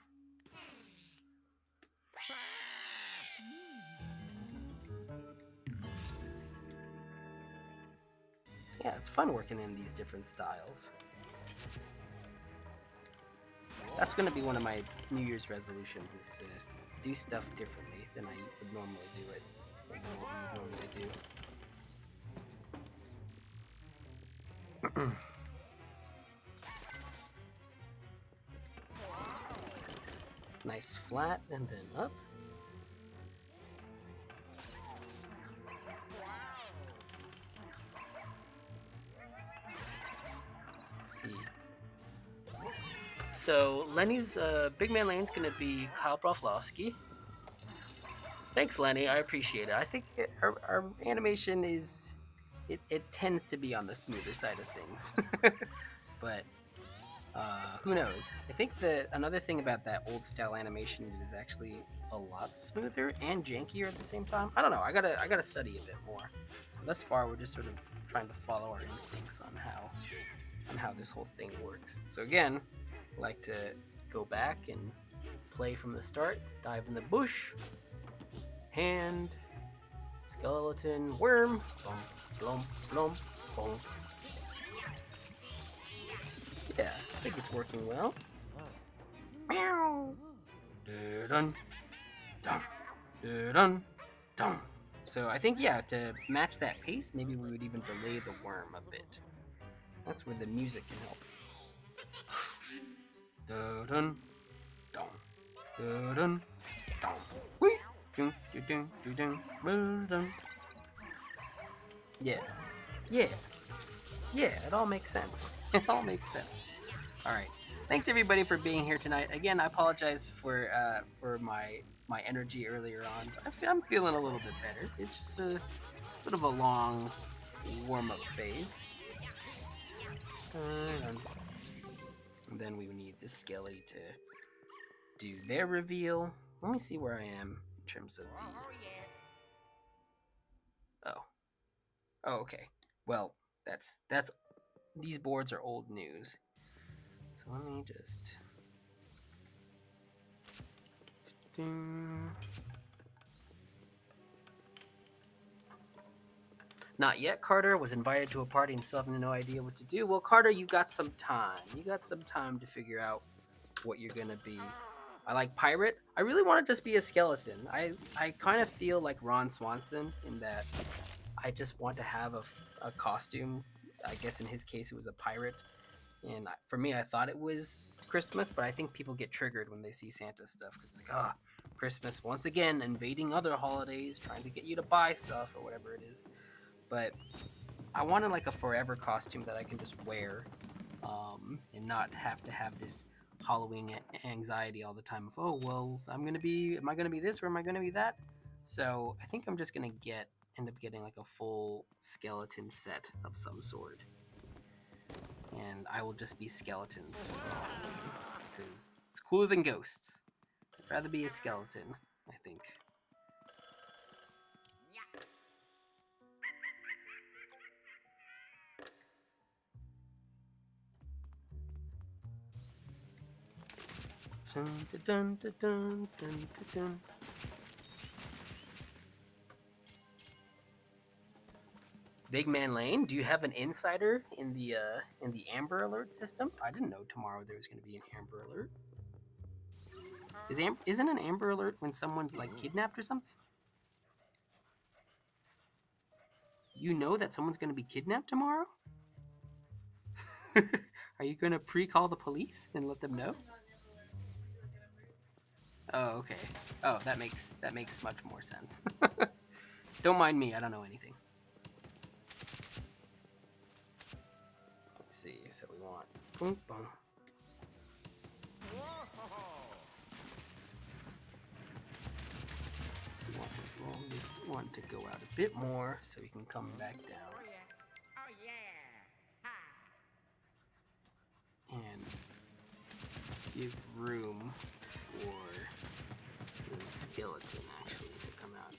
Yeah, it's fun working in these different styles. That's going to be one of my New Year's resolutions, is to do stuff differently than I would normally do it. Than what we would normally do. Nice flat and then up. Let's see. So Lenny's Big Man Lane's gonna be Kyle Broflowski. Thanks, Lenny. I appreciate it. I think our animation is it tends to be on the smoother side of things, but who knows? I think that another thing about that old style animation is actually a lot smoother and jankier at the same time. I don't know. I gotta study a bit more. Thus far, we're just sort of trying to follow our instincts on how this whole thing works. So again, I like to go back and play from the start. Dive in the bush. Hand. Skeleton. Worm. Blum, blum, blum, blum. Yeah, I think it's working well. Meow. Dun, dun, dun, dun. So I think, yeah, to match that pace, maybe we would even delay the worm a bit. That's where the music can help. Dun, dun, dun, dun, dun. Whee! Dun, dun, dun, dun, dun, dun. Yeah, yeah, yeah. It all makes sense. It all makes sense. All right, thanks everybody for being here tonight. Again, I apologize for my energy earlier on. I'm feeling a little bit better. It's just a bit of a long warm-up phase. And then we need this Skelly to do their reveal. Let me see where I am in terms of the. Oh. Oh, okay. Well, that's these boards are old news. So let me just. Not yet, Carter. Was invited to a party and still have no idea what to do. Well, Carter, you got some time. You got some time to figure out what you're gonna be. I like pirate. I really want to just be a skeleton. I kind of feel like Ron Swanson in that I just want to have a costume. I guess in his case it was a pirate. And for me, I thought it was Christmas, but I think people get triggered when they see Santa stuff because like, ah, Christmas once again invading other holidays, trying to get you to buy stuff or whatever it is. But I wanted like a forever costume that I can just wear, and not have to have this Halloween anxiety all the time of, oh well, am I gonna be this or am I gonna be that? So I think I'm just gonna end up getting like a full skeleton set of some sort, and I will just be skeletons for Halloween because it's cooler than ghosts. I'd rather be a skeleton, I think. Dun, dun, dun, dun, dun, dun. Big Man Lane, do you have an insider in the Amber Alert system? I didn't know tomorrow there was going to be an Amber Alert. Isn't an Amber Alert when someone's like kidnapped or something? You know that someone's going to be kidnapped tomorrow? Are you going to pre-call the police and let them know? Oh, okay. Oh, that makes much more sense. Don't mind me, I don't know anything. Let's see. So we want boom boom. We want this one to go out a bit more so we can come back down. And give room for the skeleton actually to come out.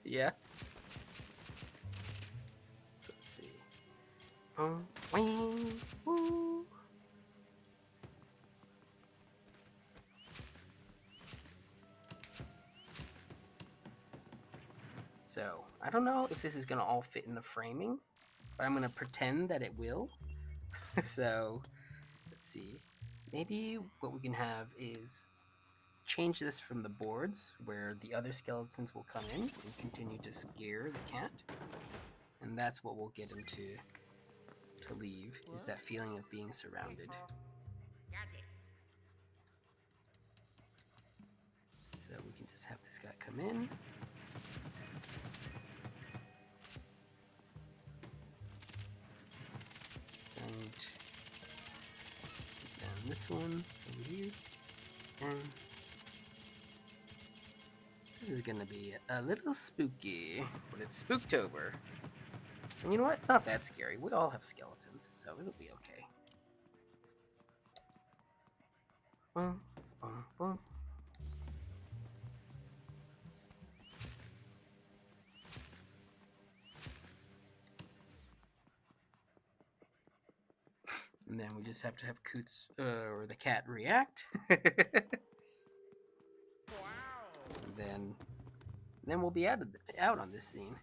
Yeah. Let's see. Woo. So, I don't know if this is going to all fit in the framing, but I'm going to pretend that it will. So, let's see. Maybe what we can have is change this from the boards where the other skeletons will come in and continue to scare the cat. And that's what we'll get into to leave, is that feeling of being surrounded. So we can just have this guy come in. And down this one over here. And this is gonna be a little spooky, but it's Spooktober. And you know what? It's not that scary. We all have skeletons, so it'll be okay. Boom, boom, boom. And then we just have to have Coots or the cat react. And then we'll be out on this scene.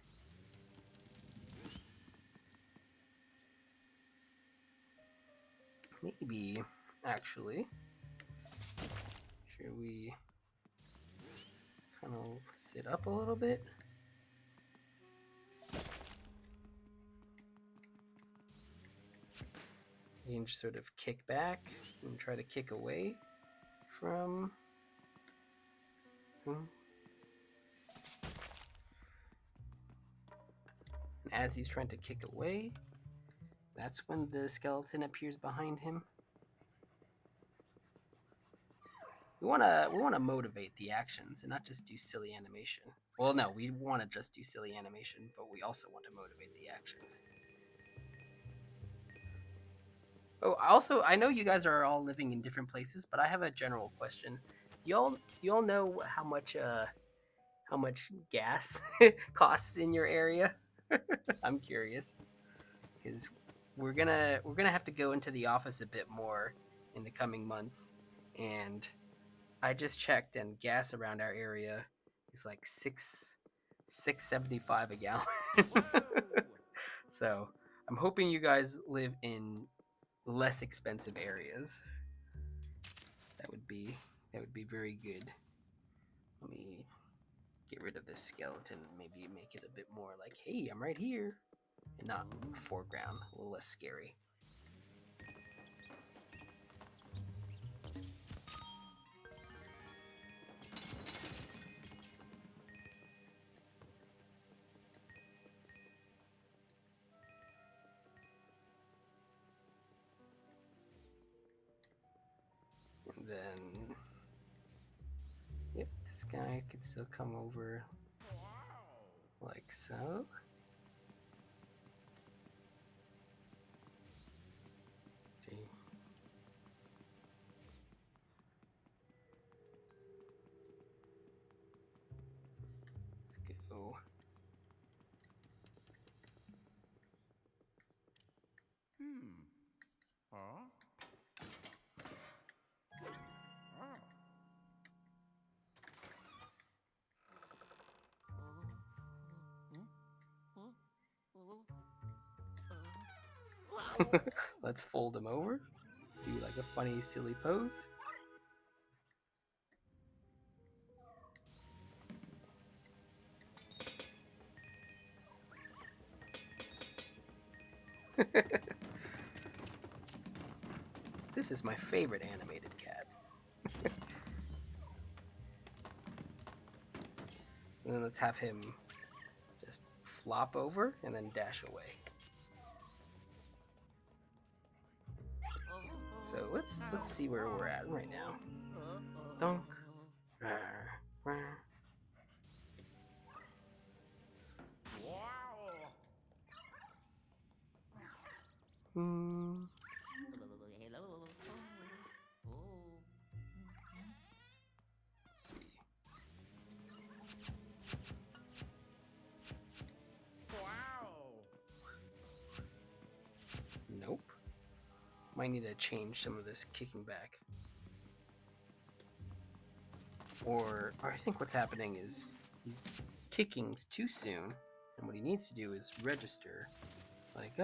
Maybe, actually, should we kind of sit up a little bit? You can just sort of kick back and try to kick away. from. And as he's trying to kick away, that's when the skeleton appears behind him. We wanna motivate the actions and not just do silly animation. Well, no, we want to just do silly animation, but we also want to motivate the actions. Oh, also, I know you guys are all living in different places, but I have a general question. You all know how much gas costs in your area? I'm curious because we're gonna have to go into the office a bit more in the coming months, and I just checked, and gas around our area is like 6.75 a gallon. So I'm hoping you guys live in less expensive areas. That would be very good. Let me get rid of this skeleton and maybe make it a bit more like, hey, I'm right here, and not foreground, a little less scary. And then, yep, this guy could still come over like so. See. Let's go. Huh? Oh. Let's fold him over. Do like a funny, silly pose. This is my favorite animated cat. And then let's have him just flop over and then dash away. So let's see where we're at right now. Donk. Rawr, rawr. Hmm. Let's see. Nope. Might need to change some of this kicking back. Or I think what's happening is he's kicking too soon, and what he needs to do is register, like,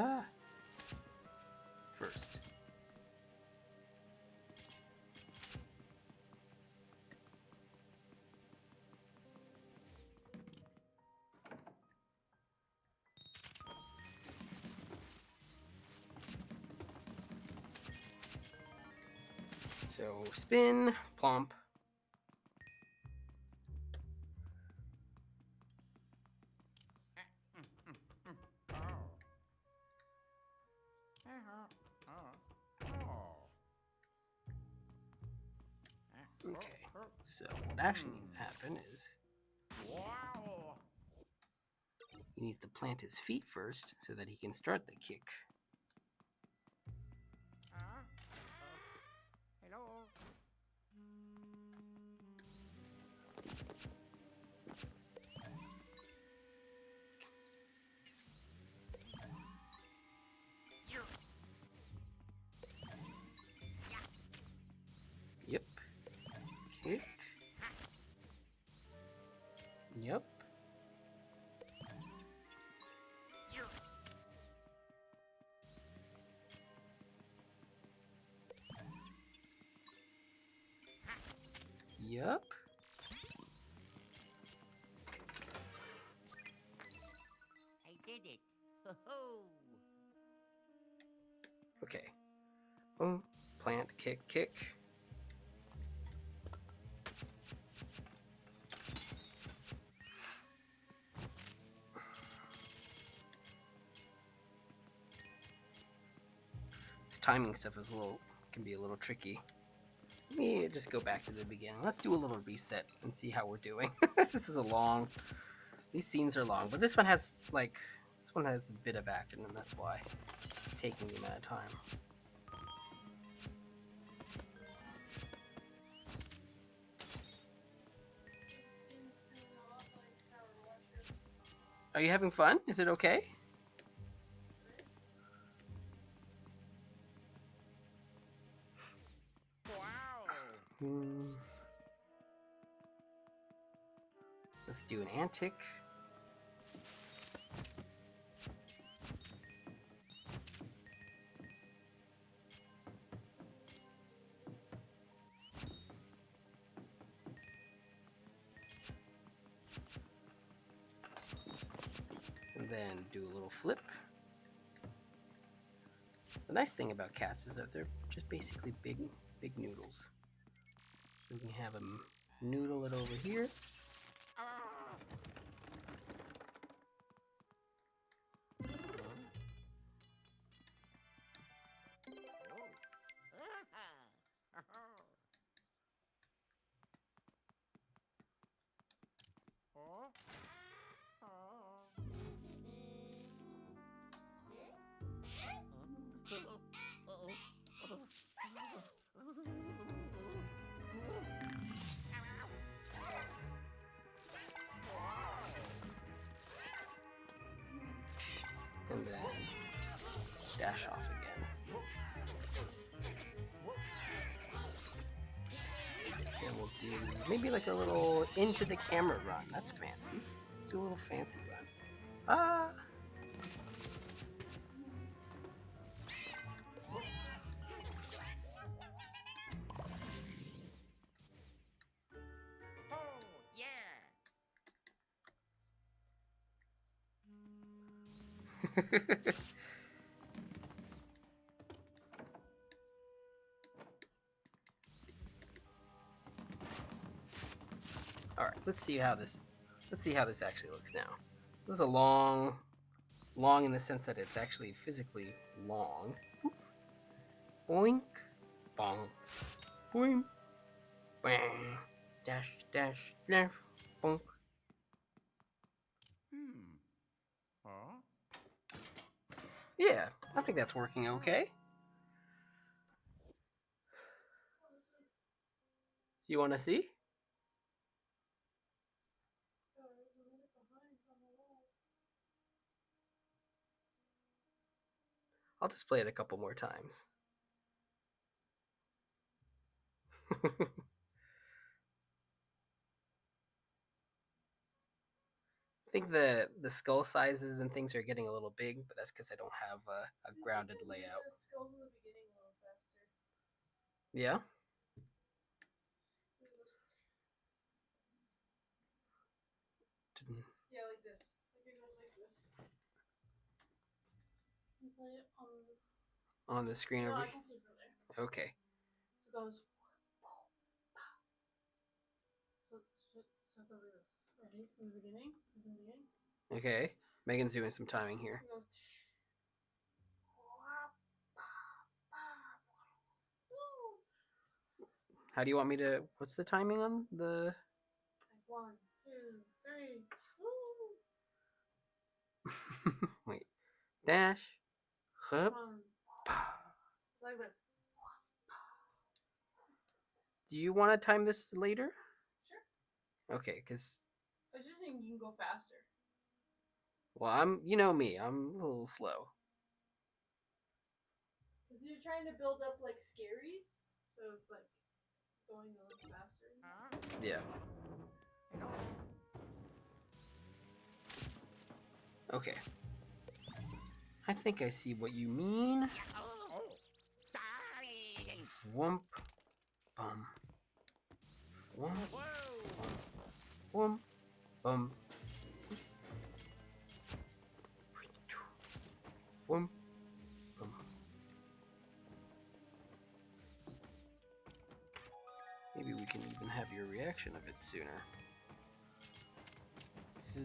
first. So spin, plump. Okay, so what actually needs to happen is he needs to plant his feet first so that he can start the kick. Hello. Yep. Kick. Yep. Yep. I did it. Ho-ho. Okay. Boom. Plant, kick, kick. timing stuff is can be a little tricky. Let me just go back to the beginning. Let's do a little reset and see how we're doing. This is a long. These scenes are long, but this one has a bit of action, and that's why it's taking the amount of time. Are you having fun? Is it okay? Wow. Let's do an antic. And then do a little flip. The nice thing about cats is that they're just basically big noodles. So we can have them noodle it over here. And then dash off again. And we'll do maybe like a little into the camera run. That's fancy. Let's do a little fancy run. Ah! Oh, yeah. All right, let's see how this actually looks now. This is a long in the sense that it's actually physically long. Boink, bonk, boink, bang, dash, dash, dash, bonk. Huh? Yeah, I think that's working okay. You want to see? I'll just play it a couple more times. I think the skull sizes and things are getting a little big, but that's because I don't have a grounded layout. Skulls in the beginning a little faster. Yeah? Yeah, like this. Like it goes like this. You play it On the screen no, over I here? can see from there. Okay. So it goes. So it goes like this. Ready? From the beginning? From the beginning? Okay. Megan's doing some timing here. It goes. How do you want me to... What's the timing on the... It's like 1, 2, 3. Wait. Dash. Hup. Like this. Do you want to time this later? Sure. Okay, because... I just think you can go faster. Well, you know me, I'm a little slow. Because you're trying to build up like scaries, so it's like going a little faster. Yeah. Okay. I think I see what you mean. Oh, sorry. Whump. Bum. Whump. Whoa. Whump. Bum. Whump. Bum. Maybe we can even have your reaction a bit sooner.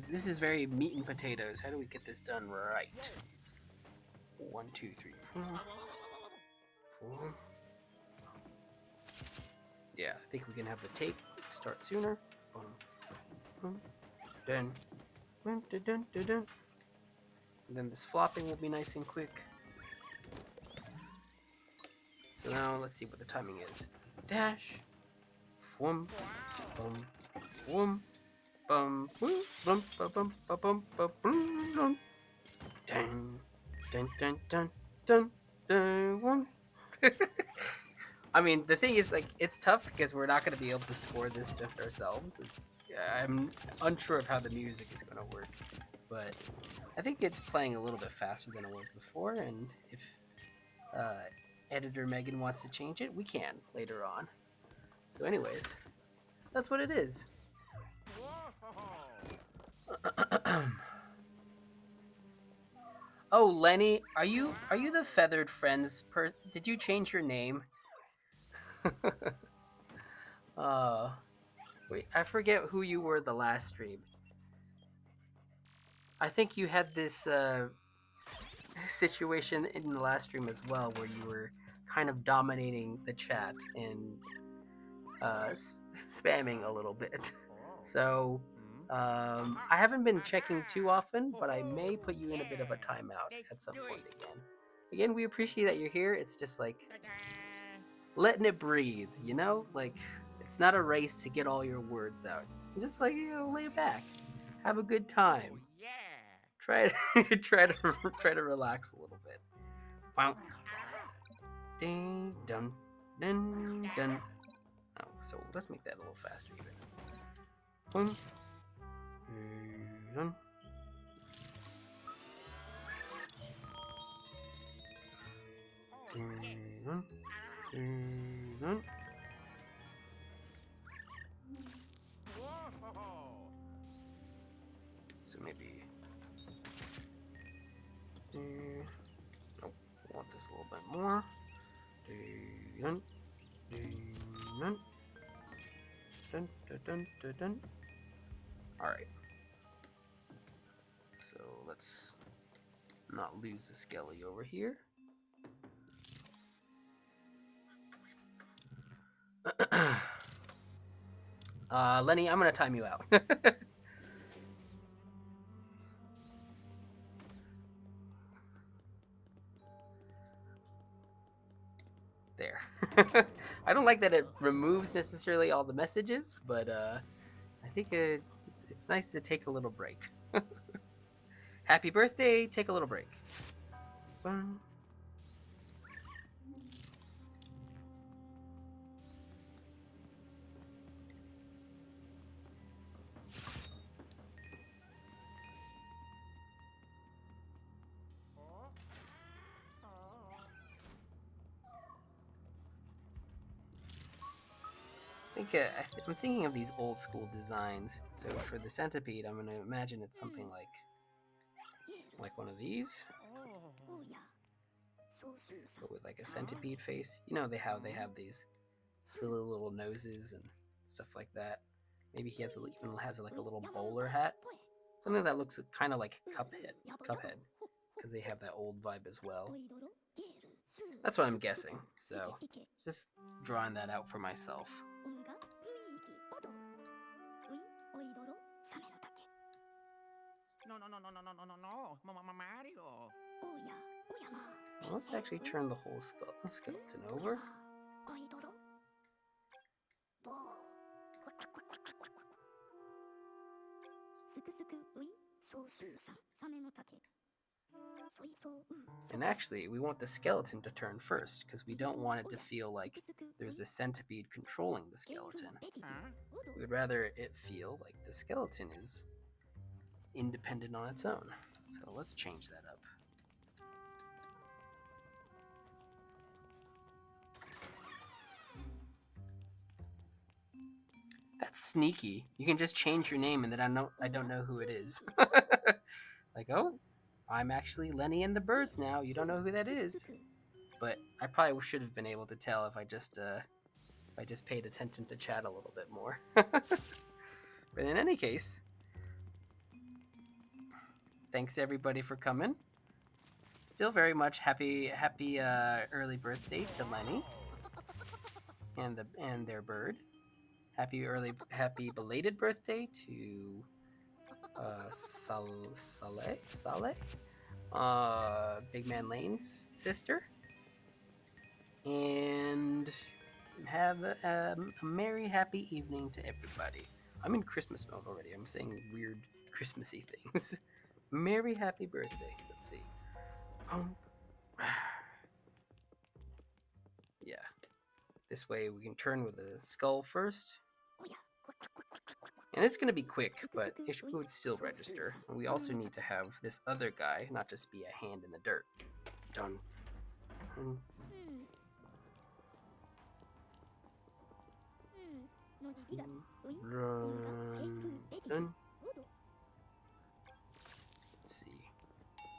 This is very meat and potatoes. How do we get this done right? 1, 2, 3, 4. Yeah, I think we can have the take start sooner. Boom, boom, dun, dun, dun, dun, dun, dun. And then this flopping will be nice and quick. So now let's see what the timing is. Dash, whoom, boom, whoom, bum, boom, bum, ba, bum, ba, bum, ba, boom, dun, dun, dun, dun, dun, dun, dun, whoom. I mean, the thing is, like, it's tough because we're not going to be able to score this just ourselves. I'm unsure of how the music is going to work, but I think it's playing a little bit faster than it was before, and if uh, editor Megan wants to change it, we can later on. So, anyways, that's what it is. Oh, Lenny, are you the Feathered Friends Did you change your name? uh, wait, I forget who you were the last stream. I think you had this situation in the last stream as well, where you were kind of dominating the chat and spamming a little bit. So I haven't been checking too often, but I may put you in a bit of a timeout at some point again. Again, we appreciate that you're here. It's just like letting it breathe, you know? Like, it's not a race to get all your words out. Just like, lay back, have a good time. Yeah. Try to try to relax a little bit. Wow. Ding dun dun dun. Oh, so let's make that a little faster even. Dun, dun. Dun, dun, dun. So maybe. Nope, I want this a little bit more. Dun, dun, dun, dun, dun, dun, dun, dun. All right. So let's not lose the skelly over here. Lenny, I'm gonna time you out. There. I don't like that it removes necessarily all the messages, but I think it's nice to take a little break. Happy birthday! Take a little break. Bum. I think I'm thinking of these old school designs. So for the centipede, I'm gonna imagine it's something like one of these, but with like a centipede face. You know they have these silly little noses and stuff like that. Maybe he even has like a little bowler hat, something that looks kind of like Cuphead, because they have that old vibe as well. That's what I'm guessing. So just drawing that out for myself. No, Mario. Well, let's actually turn the whole skeleton over. And actually, we want the skeleton to turn first, because we don't want it to feel like there's a centipede controlling the skeleton. We would rather it feel like the skeleton is independent on its own. So let's change that up. That's sneaky. You can just change your name and then I don't know who it is. Like, oh, I'm actually Lenny and the Birds now. You don't know who that is. But I probably should have been able to tell if I just paid attention to chat a little bit more. But in any case, thanks everybody for coming. Still very much happy early birthday to Lenny and their bird. Happy belated birthday to Saleh, Big Man Lane's sister, and have a merry happy evening to everybody. I'm in Christmas mode already. I'm saying weird Christmassy things. Merry happy birthday. Let's see. Yeah. This way we can turn with the skull first. And it's going to be quick, but it would still register. And we also need to have this other guy not just be a hand in the dirt. Done. And run. Done. Let's see.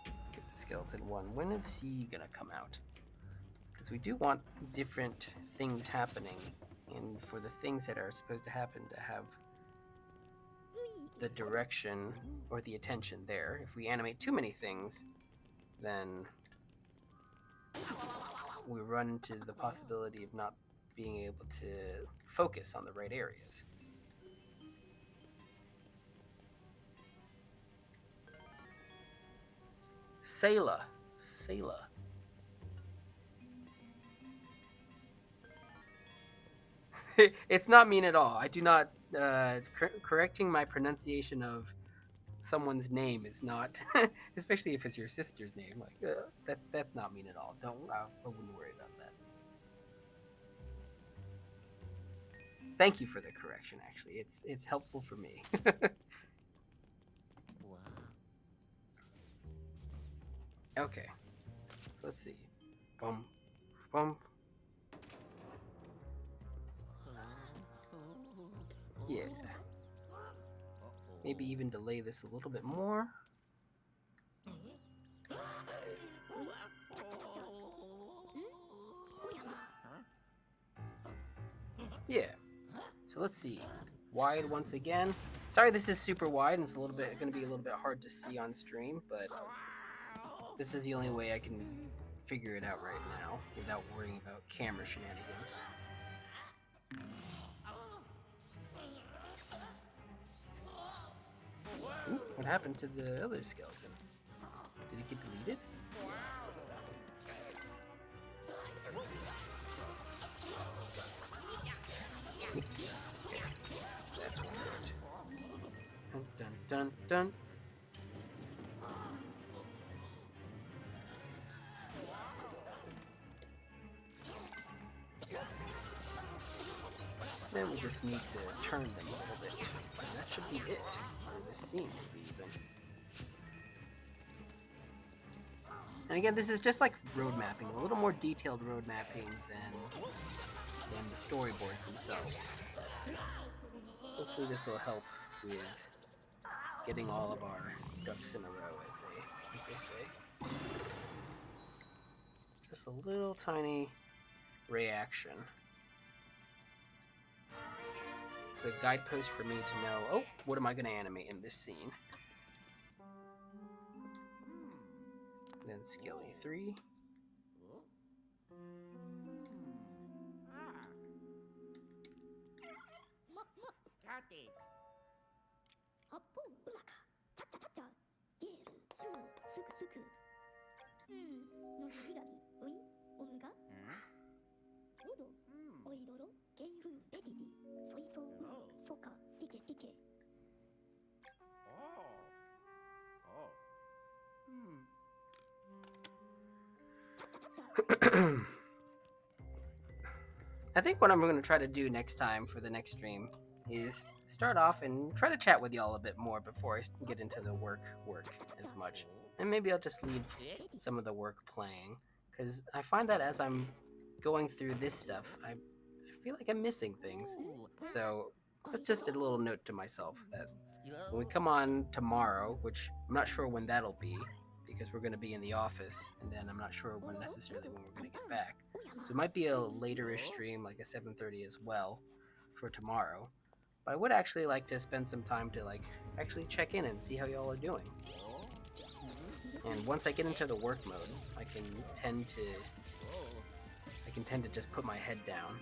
Let's get the skeleton one. When is he going to come out? Because we do want different things happening. And for the things that are supposed to happen to have the direction or the attention there. If we animate too many things, then we run into the possibility of not being able to focus on the right areas. Sayla. It's not mean at all. I do not correcting my pronunciation of someone's name is not, especially if it's your sister's name. Like that's not mean at all. I wouldn't worry about that. Thank you for the correction. Actually, it's helpful for me. Okay, so let's see. Bum, bum. Yeah. Maybe even delay this a little bit more. Yeah. So let's see. Wide once again. Sorry this is super wide and it's going to be a little bit hard to see on stream, but this is the only way I can figure it out right now without worrying about camera shenanigans. Ooh, what happened to the other skeleton? Did he get deleted? Okay, that's weird. Dun dun dun. Then we just need to turn them a little bit. And that should be it for this scene to be even. And again, this is just like road mapping, a little more detailed road mapping than the storyboards themselves. Hopefully this will help with getting all of our ducks in a row, as they say. Just a little tiny reaction. It's a guidepost for me to know, oh, what am I going to animate in this scene? Then Skelly 3. I think what I'm going to try to do next time for the next stream is start off and try to chat with y'all a bit more before I get into the work as much. And maybe I'll just leave some of the work playing, because I find that as I'm going through this stuff, I feel like I'm missing things. So that's just a little note to myself that when we come on tomorrow, which I'm not sure when that'll be, because we're going to be in the office, and then I'm not sure when necessarily when we're going to get back. So it might be a later-ish stream, like a 7:30 as well, for tomorrow. But I would actually like to spend some time to actually check in and see how y'all are doing. And once I get into the work mode, I can tend to just put my head down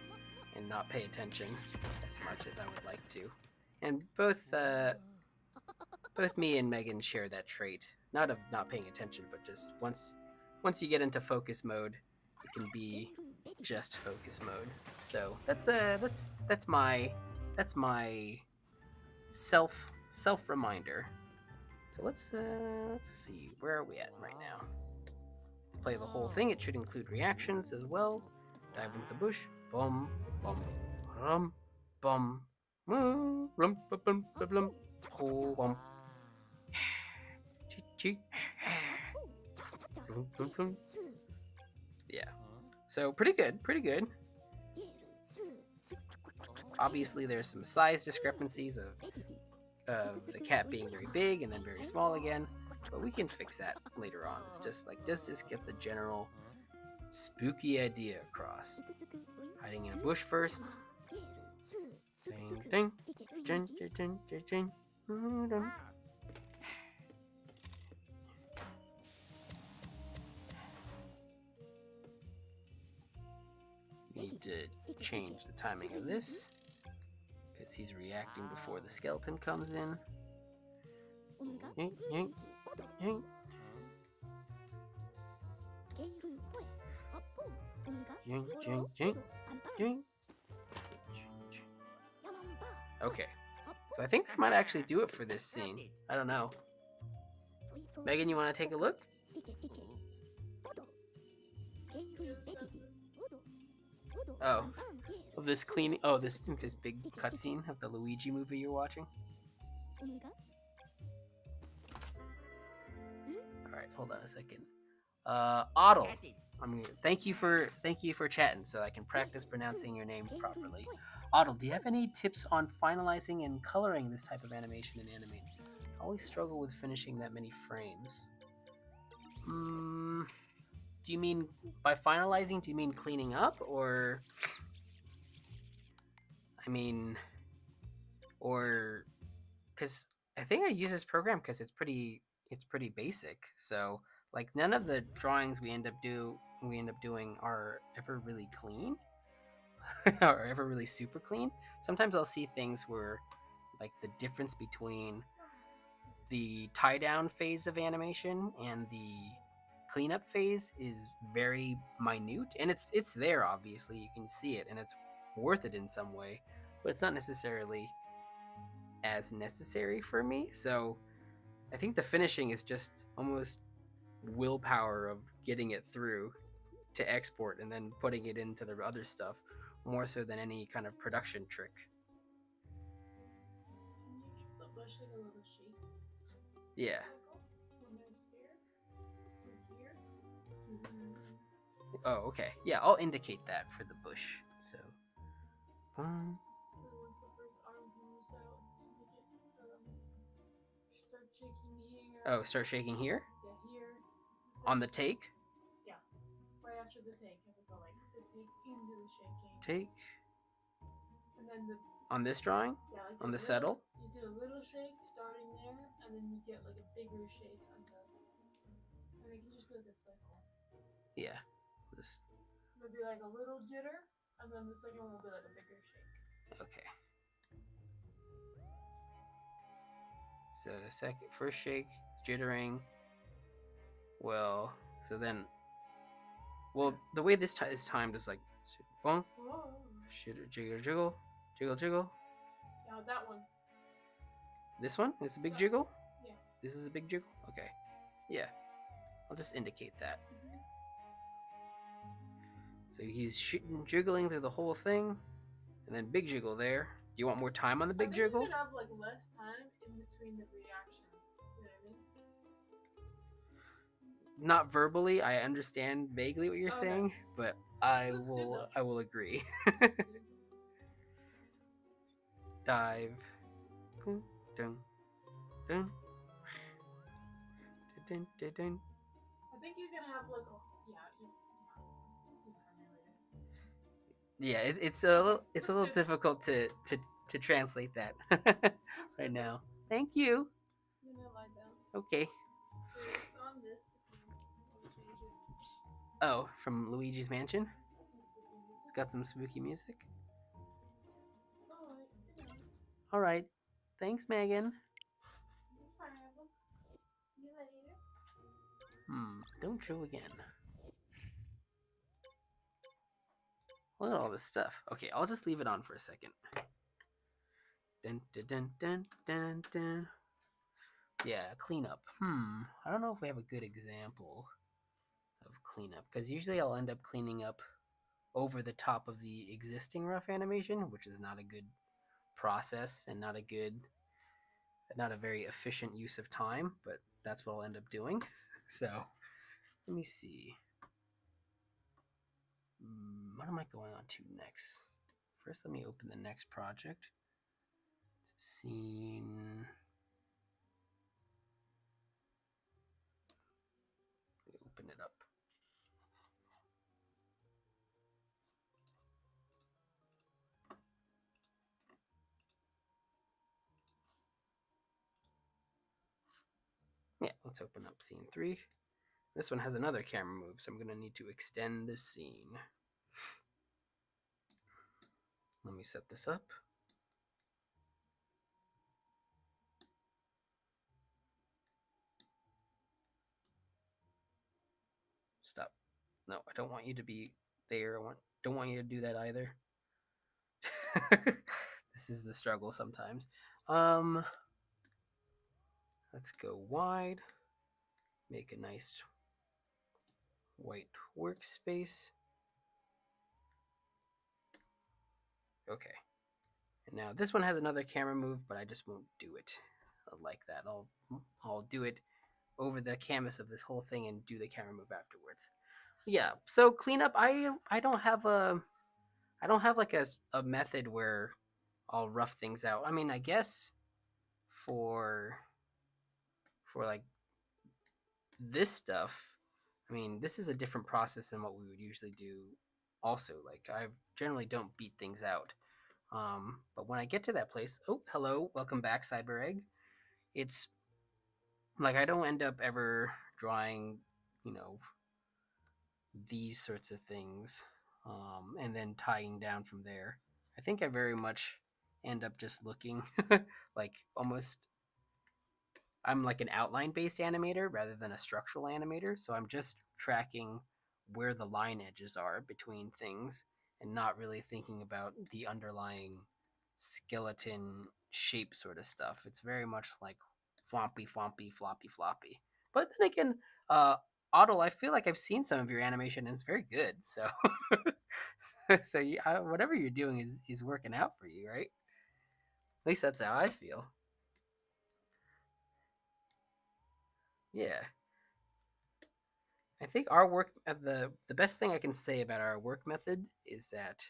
and not pay attention as much as I would like to. And both me and Megan share that trait, not of not paying attention, but just once you get into focus mode, it can be just focus mode. So that's my self reminder. So let's see, where are we at right now? Let's play the whole thing. It should include reactions as well. Dive into the bush. Bum bum rum bum rum bum bum bum bum bum. Yeah. So pretty good. Obviously, there's some size discrepancies of the cat being very big and then very small again, but we can fix that later on. It's just like just get the general spooky idea across. Hiding in a bush first. Ding ding. Ding ding ding ding ding. Need to change the timing of this because he's reacting before the skeleton comes in. Yank, yank, yank. Yank, yank, yank, yank. Okay, so I think that might actually do it for this scene. I don't know. Megan, you want to take a look? Oh, of this cleaning. Oh, this big cutscene of the Luigi movie you're watching. All right, hold on a second. Otto, thank you for chatting, so I can practice pronouncing your name properly. Otto, do you have any tips on finalizing and coloring this type of animation in Animate? I always struggle with finishing that many frames. Do you mean by finalizing? Do you mean cleaning up, or because I think I use this program because it's pretty basic. So like none of the drawings we end up doing are ever really clean or ever really super clean. Sometimes I'll see things where like the difference between the tie down phase of animation and the cleanup phase is very minute, and it's there, obviously you can see it and it's worth it in some way, but it's not necessarily as necessary for me. So I think the finishing is just almost willpower of getting it through to export and then putting it into the other stuff, more so than any kind of production trick. Can you give the bush like a little shake? Yeah. When they're scared? Like here? Oh, okay. Yeah, I'll indicate that for the bush. So, So then once the first arm moves out, you make it start shaking here. oh, start shaking here Yeah, here. on the take. Yeah, right after the take, have it go like the take into the shaking. Take And then the on this drawing. yeah, like On the little, settle. You do a little shake starting there, and then you get like a bigger shake on the. And it can just be like a cycle. Yeah. This. It'll be like a little jitter, and then the second one will be like a bigger shake. Okay. So first shake, it's jittering. Well, so then, the way this is timed is like, boom, jiggle, jiggle, jiggle, jiggle. Yeah, that one. This one is a big jiggle. Yeah. This is a big jiggle. Okay. Yeah. I'll just indicate that. So he's jiggling through the whole thing, and then big jiggle there. Do you want more time on the big jiggle? You could have like less time in between the reactions. You know what I mean? Not verbally, I understand vaguely what you're saying, but I will agree. Dive. Dun, dun, dun. Dun, dun, dun. I think you can have like a yeah. It's a little difficult to translate that right now. Thank you. You know, lie down. Okay. So it's on this. Oh, from Luigi's Mansion. It's got some That's spooky music. Alright, you know. All right. Thanks, Megan. No problem. You later. Don't show again. Look at all this stuff. Okay, I'll just leave it on for a second. Dun dun dun dun dun dun. Yeah, cleanup. I don't know if we have a good example of cleanup because usually I'll end up cleaning up over the top of the existing rough animation, which is not a good process and not a very efficient use of time, but that's what I'll end up doing. So let me see. What am I going on to next? First, let me open the next project. Scene. Open it up. Yeah, let's open up scene 3. This one has another camera move, so I'm going to need to extend this scene. Let me set this up. Stop. No, I don't want you to be there. Don't want you to do that either. This is the struggle sometimes. Let's go wide. Make a nice white workspace. Okay. And now this one has another camera move, but I just won't do it like that. I'll do it over the canvas of this whole thing and do the camera move afterwards. Yeah. So cleanup. I don't have like a method where I'll rough things out. I mean, I guess for like this stuff, I mean, this is a different process than what we would usually do. Also, like I generally don't beat things out. But when I get to that place, oh, hello, welcome back, Cyber Egg. It's like I don't end up ever drawing, you know, these sorts of things, and then tying down from there. I think I very much end up just looking like almost I'm like an outline based animator rather than a structural animator. So I'm just tracking where the line edges are between things and not really thinking about the underlying skeleton shape sort of stuff. It's very much like floppy, floppy, floppy, floppy. But then again, Otto, I feel like I've seen some of your animation and it's very good. So, so whatever you're doing is working out for you, right? At least that's how I feel. Yeah. I think our work the best thing I can say about our work method is that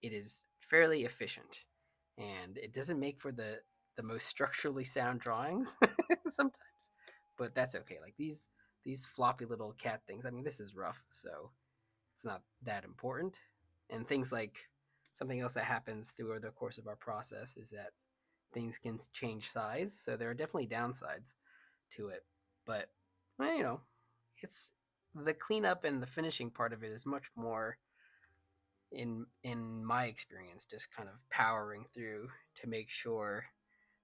it is fairly efficient, and it doesn't make for the most structurally sound drawings sometimes, but that's okay. Like these floppy little cat things. I mean, this is rough, so it's not that important. And things like something else that happens through the course of our process is that things can change size, so there are definitely downsides to it, but well, it's the cleanup and the finishing part of it is much more in my experience just kind of powering through to make sure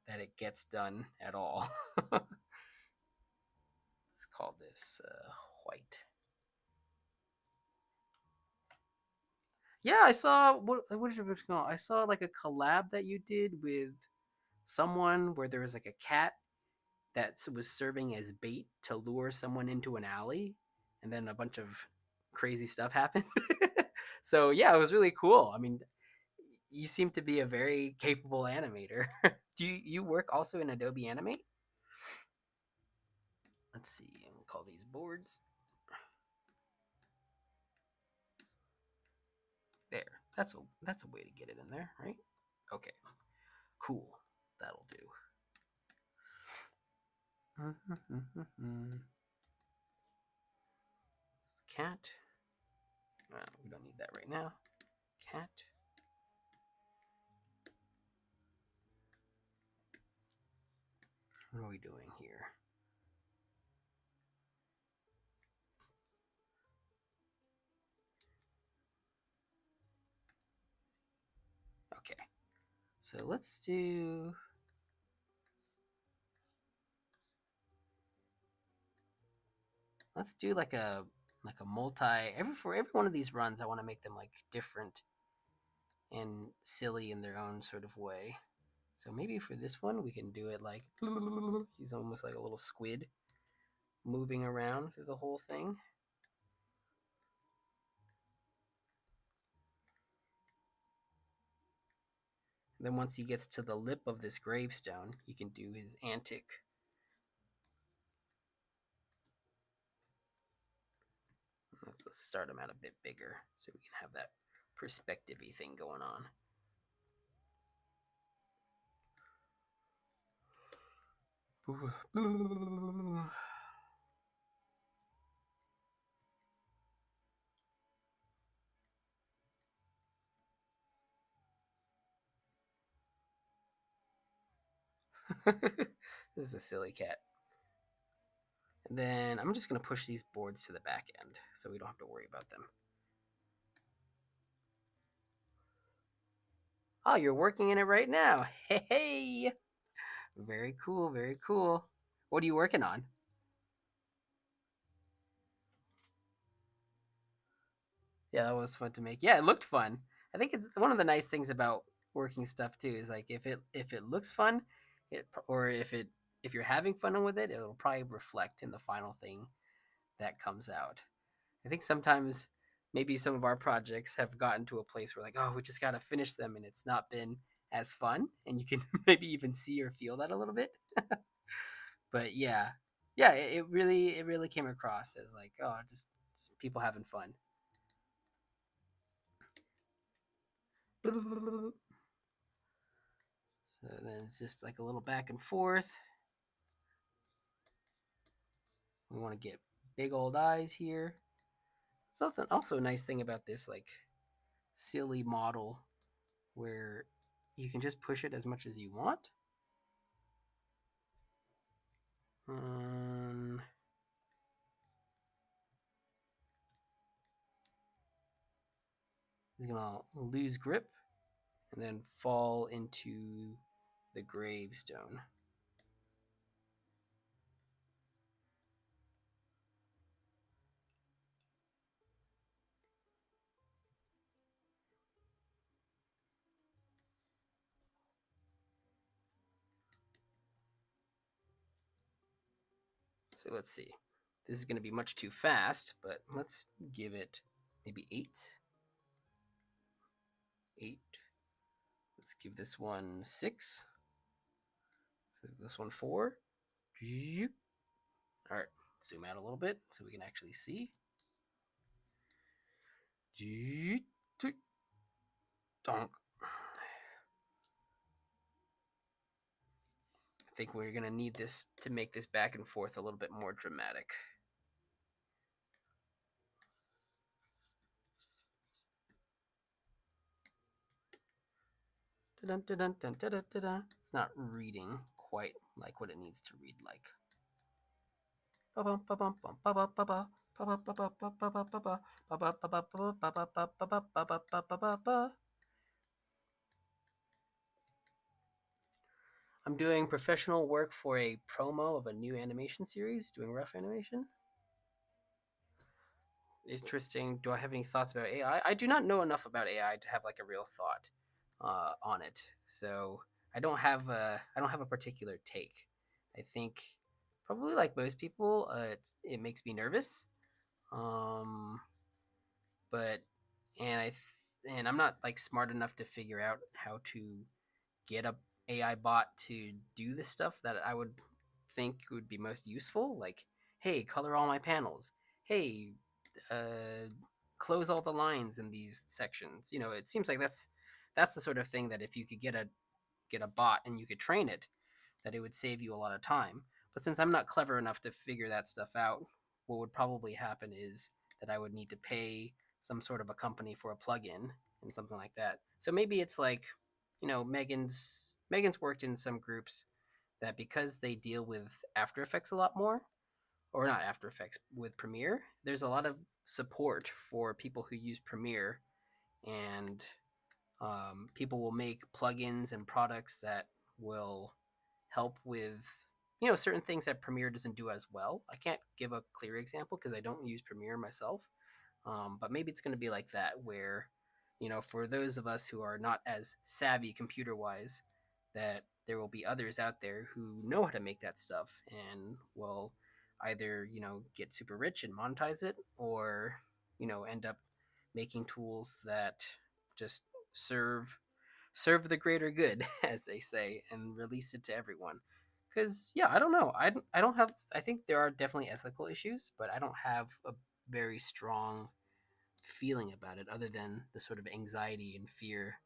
that it gets done at all. Let's call this white. Yeah, I saw what did you call? I saw like a collab that you did with someone where there was like a cat that was serving as bait to lure someone into an alley, and then a bunch of crazy stuff happened. So yeah, it was really cool. I mean, you seem to be a very capable animator. Do you work also in Adobe Animate? Let's see. We'll call these boards. There. That's a way to get it in there, right? Okay. Cool. That'll do. Cat. We don't need that right now. Cat. What are we doing here? So let's do like a multi for every one of these runs I want to make them like different and silly in their own sort of way. So maybe for this one we can do it like he's almost like a little squid moving around through the whole thing. And then once he gets to the lip of this gravestone, he can do his antic. Let's start him out a bit bigger so we can have that perspective-y thing going on. This is a silly cat. And then I'm just going to push these boards to the back end so we don't have to worry about them. Oh, you're working in it right now. Hey! Very cool, very cool. What are you working on? Yeah, that was fun to make. Yeah, it looked fun. I think it's one of the nice things about working stuff too is like if it looks fun, or if you're having fun with it, it'll probably reflect in the final thing that comes out. I think sometimes maybe some of our projects have gotten to a place where like, oh, we just got to finish them and it's not been as fun, and you can maybe even see or feel that a little bit. But yeah. Yeah, it really came across as like, oh, just people having fun. So then it's just like a little back and forth. We want to get big old eyes here. Something also a nice thing about this like silly model where you can just push it as much as you want. He's gonna lose grip and then fall into the gravestone. So let's see. This is going to be much too fast, but let's give it maybe 8. 8. Let's give this one 6. Let's give this one 4. All right, zoom out a little bit so we can actually see. Donk. I think we're going to need this to make this back and forth a little bit more dramatic. It's not reading quite like what it needs to read like. I'm doing professional work for a promo of a new animation series, doing rough animation. Interesting. Do I have any thoughts about AI? I do not know enough about AI to have like a real thought on it. So I don't have a particular take. I think probably like most people, it makes me nervous. Um, but and I'm not like smart enough to figure out how to get a AI bot to do the stuff that I would think would be most useful. Like, hey, color all my panels. Hey, uh, close all the lines in these sections. It seems like that's the sort of thing that if you could get a bot and you could train it, that it would save you a lot of time. But since I'm not clever enough to figure that stuff out, what would probably happen is that I would need to pay some sort of a company for a plugin and something like that. So maybe it's like, Megan's worked in some groups that because they deal with After Effects a lot more, or not After Effects, with Premiere, there's a lot of support for people who use Premiere, and People will make plugins and products that will help with certain things that Premiere doesn't do as well. I can't give a clear example because I don't use Premiere myself, but maybe it's going to be like that where for those of us who are not as savvy computer wise, that there will be others out there who know how to make that stuff and will either get super rich and monetize it, or end up making tools that just serve serve the greater good, as they say, and release it to everyone. Because yeah, I don't know. I don't have. I think there are definitely ethical issues, but I don't have a very strong feeling about it, other than the sort of anxiety and fear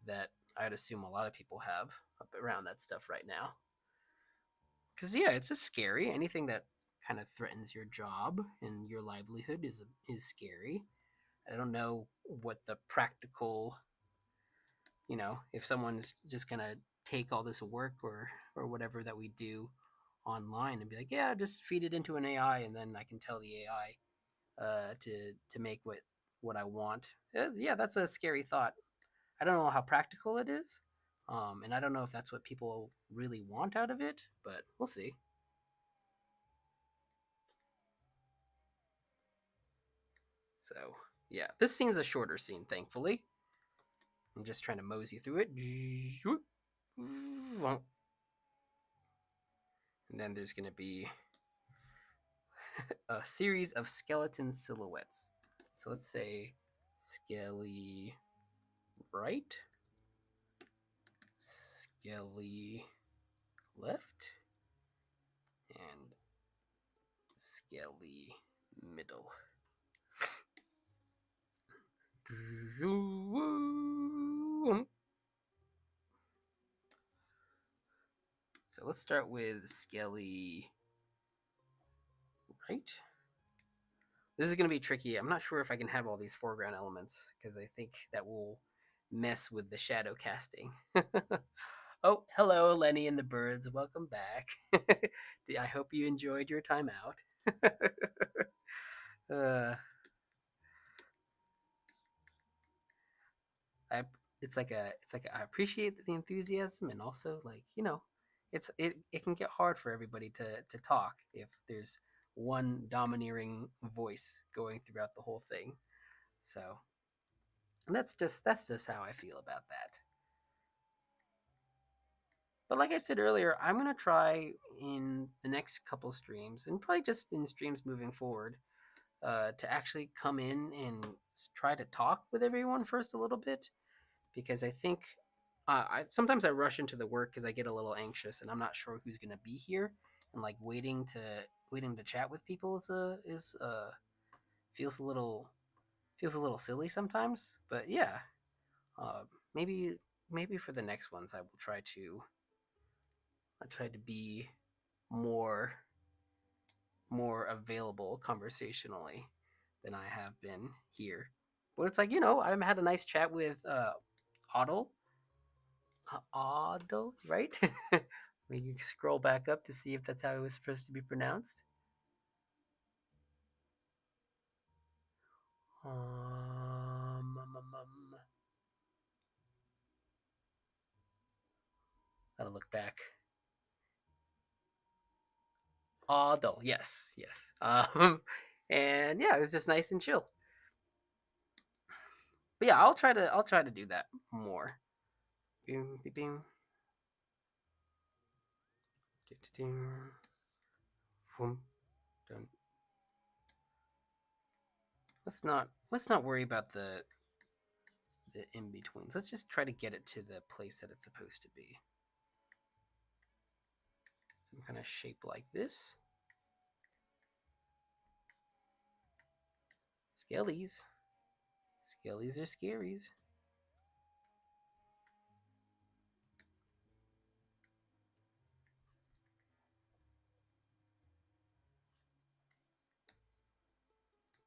that I'd assume a lot of people have up around that stuff right now. Because yeah, it's just scary. Anything that kind of threatens your job and your livelihood is scary. I don't know what the practical, if someone's just gonna take all this work or whatever that we do online and be like, yeah, just feed it into an AI and then I can tell the AI to make what I want. Yeah, that's a scary thought. I don't know how practical it is, and I don't know if that's what people really want out of it, but we'll see. So yeah, this scene's a shorter scene, thankfully. I'm just trying to mosey through it. And then there's going to be a series of skeleton silhouettes. So let's say skelly right, skelly left, and skelly middle. So let's start with skelly right. This is going to be tricky. I'm not sure if I can have all these foreground elements because I think that will mess with the shadow casting. Oh, hello, Lenny and the birds. Welcome back. I hope you enjoyed your time out. uh, I I appreciate the enthusiasm, and also like it can get hard for everybody to talk if there's one domineering voice going throughout the whole thing. So that's just how I feel about that. But like I said earlier, I'm gonna try in the next couple streams, and probably just in streams moving forward, to actually come in and try to talk with everyone first a little bit, because I think I sometimes I rush into the work because I get a little anxious and I'm not sure who's gonna be here, and like waiting to chat with people is feels a little feels a little silly sometimes. But yeah, uh, maybe maybe for the next ones I try to be more more available conversationally than I have been here. But it's like I had a nice chat with Otto, Otto, right? Maybe you scroll back up to see if that's how it was supposed to be pronounced. Gotta look back. Otto, yes, yes. And yeah, it was just nice and chill. But yeah, I'll try to do that more. Boom, boom, boom. Done. Let's not worry about the in betweens. Let's just try to get it to the place that it's supposed to be. Some kind of shape like this. Skellies. Skellies are scaries.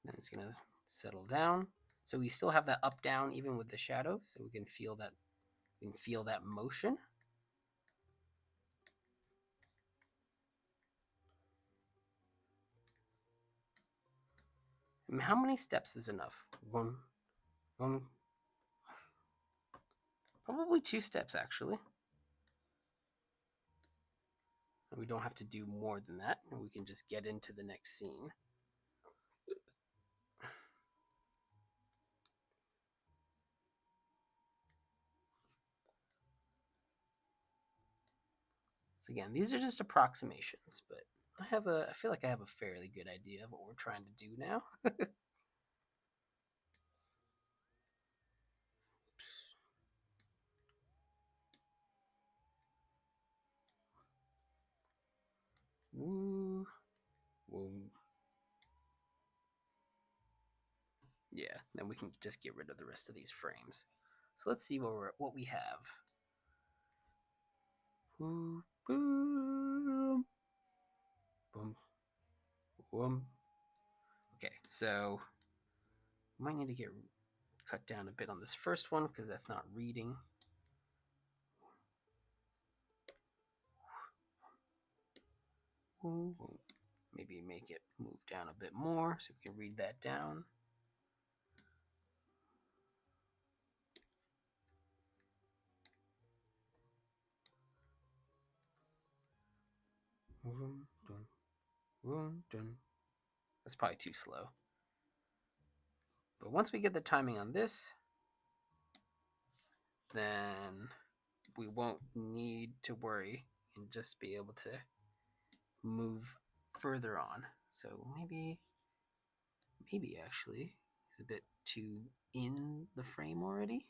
Then it's gonna settle down. So we still have that up down even with the shadow, so we can feel that motion. And how many steps is enough? One. Probably 2 steps, actually. We don't have to do more than that, and we can just get into the next scene. So again, these are just approximations, but I feel like I have a fairly good idea of what we're trying to do now. Woo. Whoa. Yeah, then we can just get rid of the rest of these frames. So let's see what we have. Boom, boom, boom, boom. Okay, so might need to get cut down a bit on this first one because that's not reading. Maybe make it move down a bit more so we can read that down. That's probably too slow. But once we get the timing on this, then we won't need to worry and just be able to move further on. So maybe actually he's a bit too in the frame already.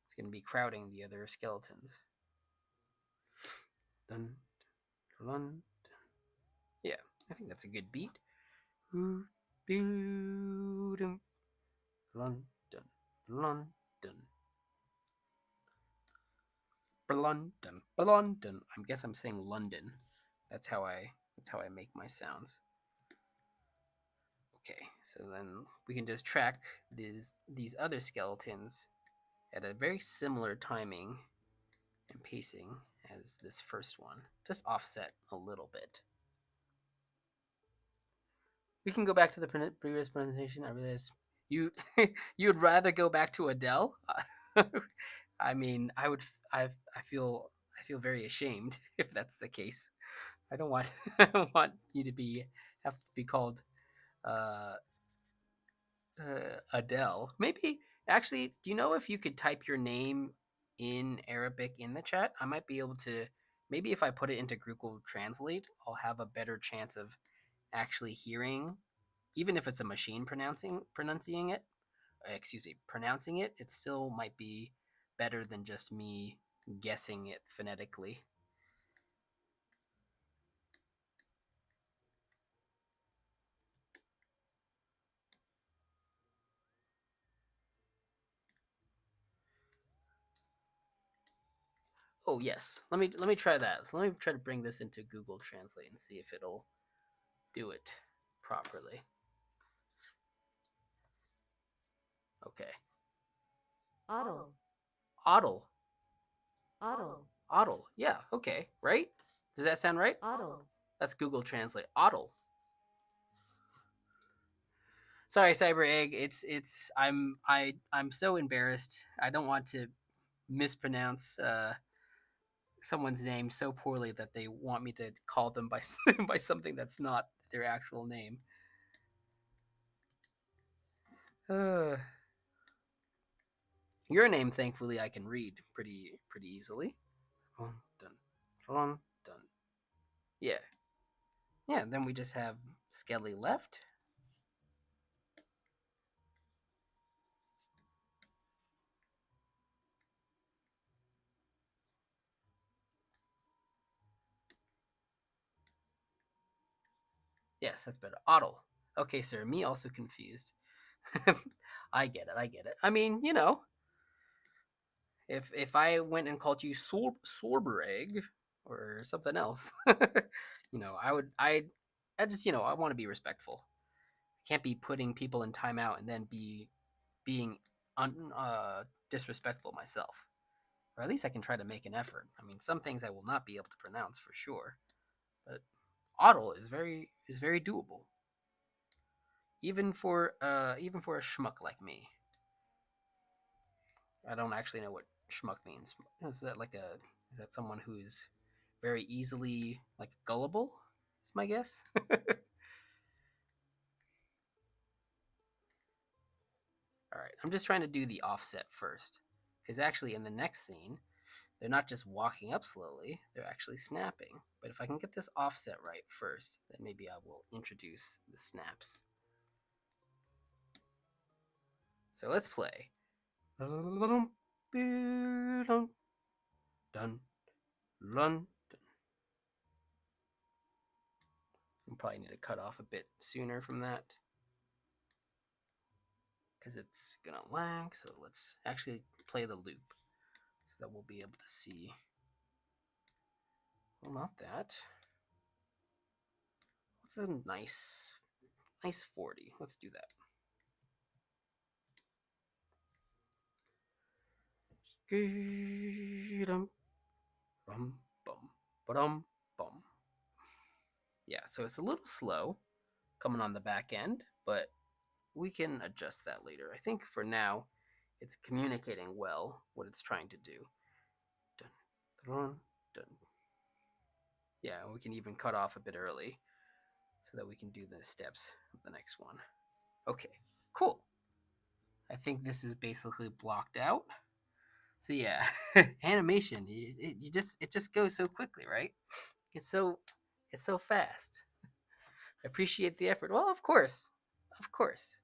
It's going to be crowding the other skeletons. Dun, dun, dun. Yeah, I think that's a good beat. London, London, London, London. I guess I'm saying London. That's how I make my sounds. Okay, so then we can just track these other skeletons at a very similar timing and pacing as this first one, just offset a little bit. We can go back to the previous presentation. I realize you you'd rather go back to Adele. I mean, I feel very ashamed if that's the case. I don't want I don't want you to have to be called uh, Adele. Maybe actually, do you know if you could type your name in Arabic in the chat? I might be able to. Maybe if I put it into Google Translate, I'll have a better chance of actually hearing, even if it's a machine pronouncing it. Excuse me, pronouncing it. It still might be better than just me guessing it phonetically. Oh yes, let me try that. So let me try to bring this into Google Translate and see if it'll do it properly. Okay. Otto. Otto. Otto. Otto. Yeah. Okay. Right? Does that sound right? Otto. That's Google Translate. Otto. Sorry, Cyber Egg. I'm so embarrassed. I don't want to mispronounce someone's name so poorly that they want me to call them by by something that's not their actual name. Your name, thankfully, I can read pretty easily. Dun. Yeah. Yeah, then we just have Skelly left. Yes, that's better. Otto. Okay, sir, me also confused. I get it. I mean, you know, if I went and called you Sorber Egg or something else, you know, I just, you know, I want to be respectful. Can't be putting people in timeout and then being disrespectful myself. Or at least I can try to make an effort. I mean, some things I will not be able to pronounce for sure, but Otto is very doable, even for a schmuck like me. I don't actually know what schmuck means. Is that like a? Is that someone who's very easily like gullible? Is my guess. All right, I'm just trying to do the offset first, because actually in the next scene, they're not just walking up slowly; they're actually snapping. But if I can get this offset right first, then maybe I will introduce the snaps. So let's play. Dun, dun, dun. We'll probably need to cut off a bit sooner from that because it's gonna lag. So let's actually play the loop so that we'll be able to see. Well, not that. What's a nice 40? Let's do that. Bum, bum, bum, bum. Yeah, so it's a little slow coming on the back end, but we can adjust that later. I think for now, it's communicating well what it's trying to do. Dun, dun, dun. Yeah, we can even cut off a bit early so that we can do the steps of the next one. Okay, cool. I think this is basically blocked out. So yeah, animation, it just goes so quickly, right? It's so fast. I appreciate the effort. Well, of course. Of course.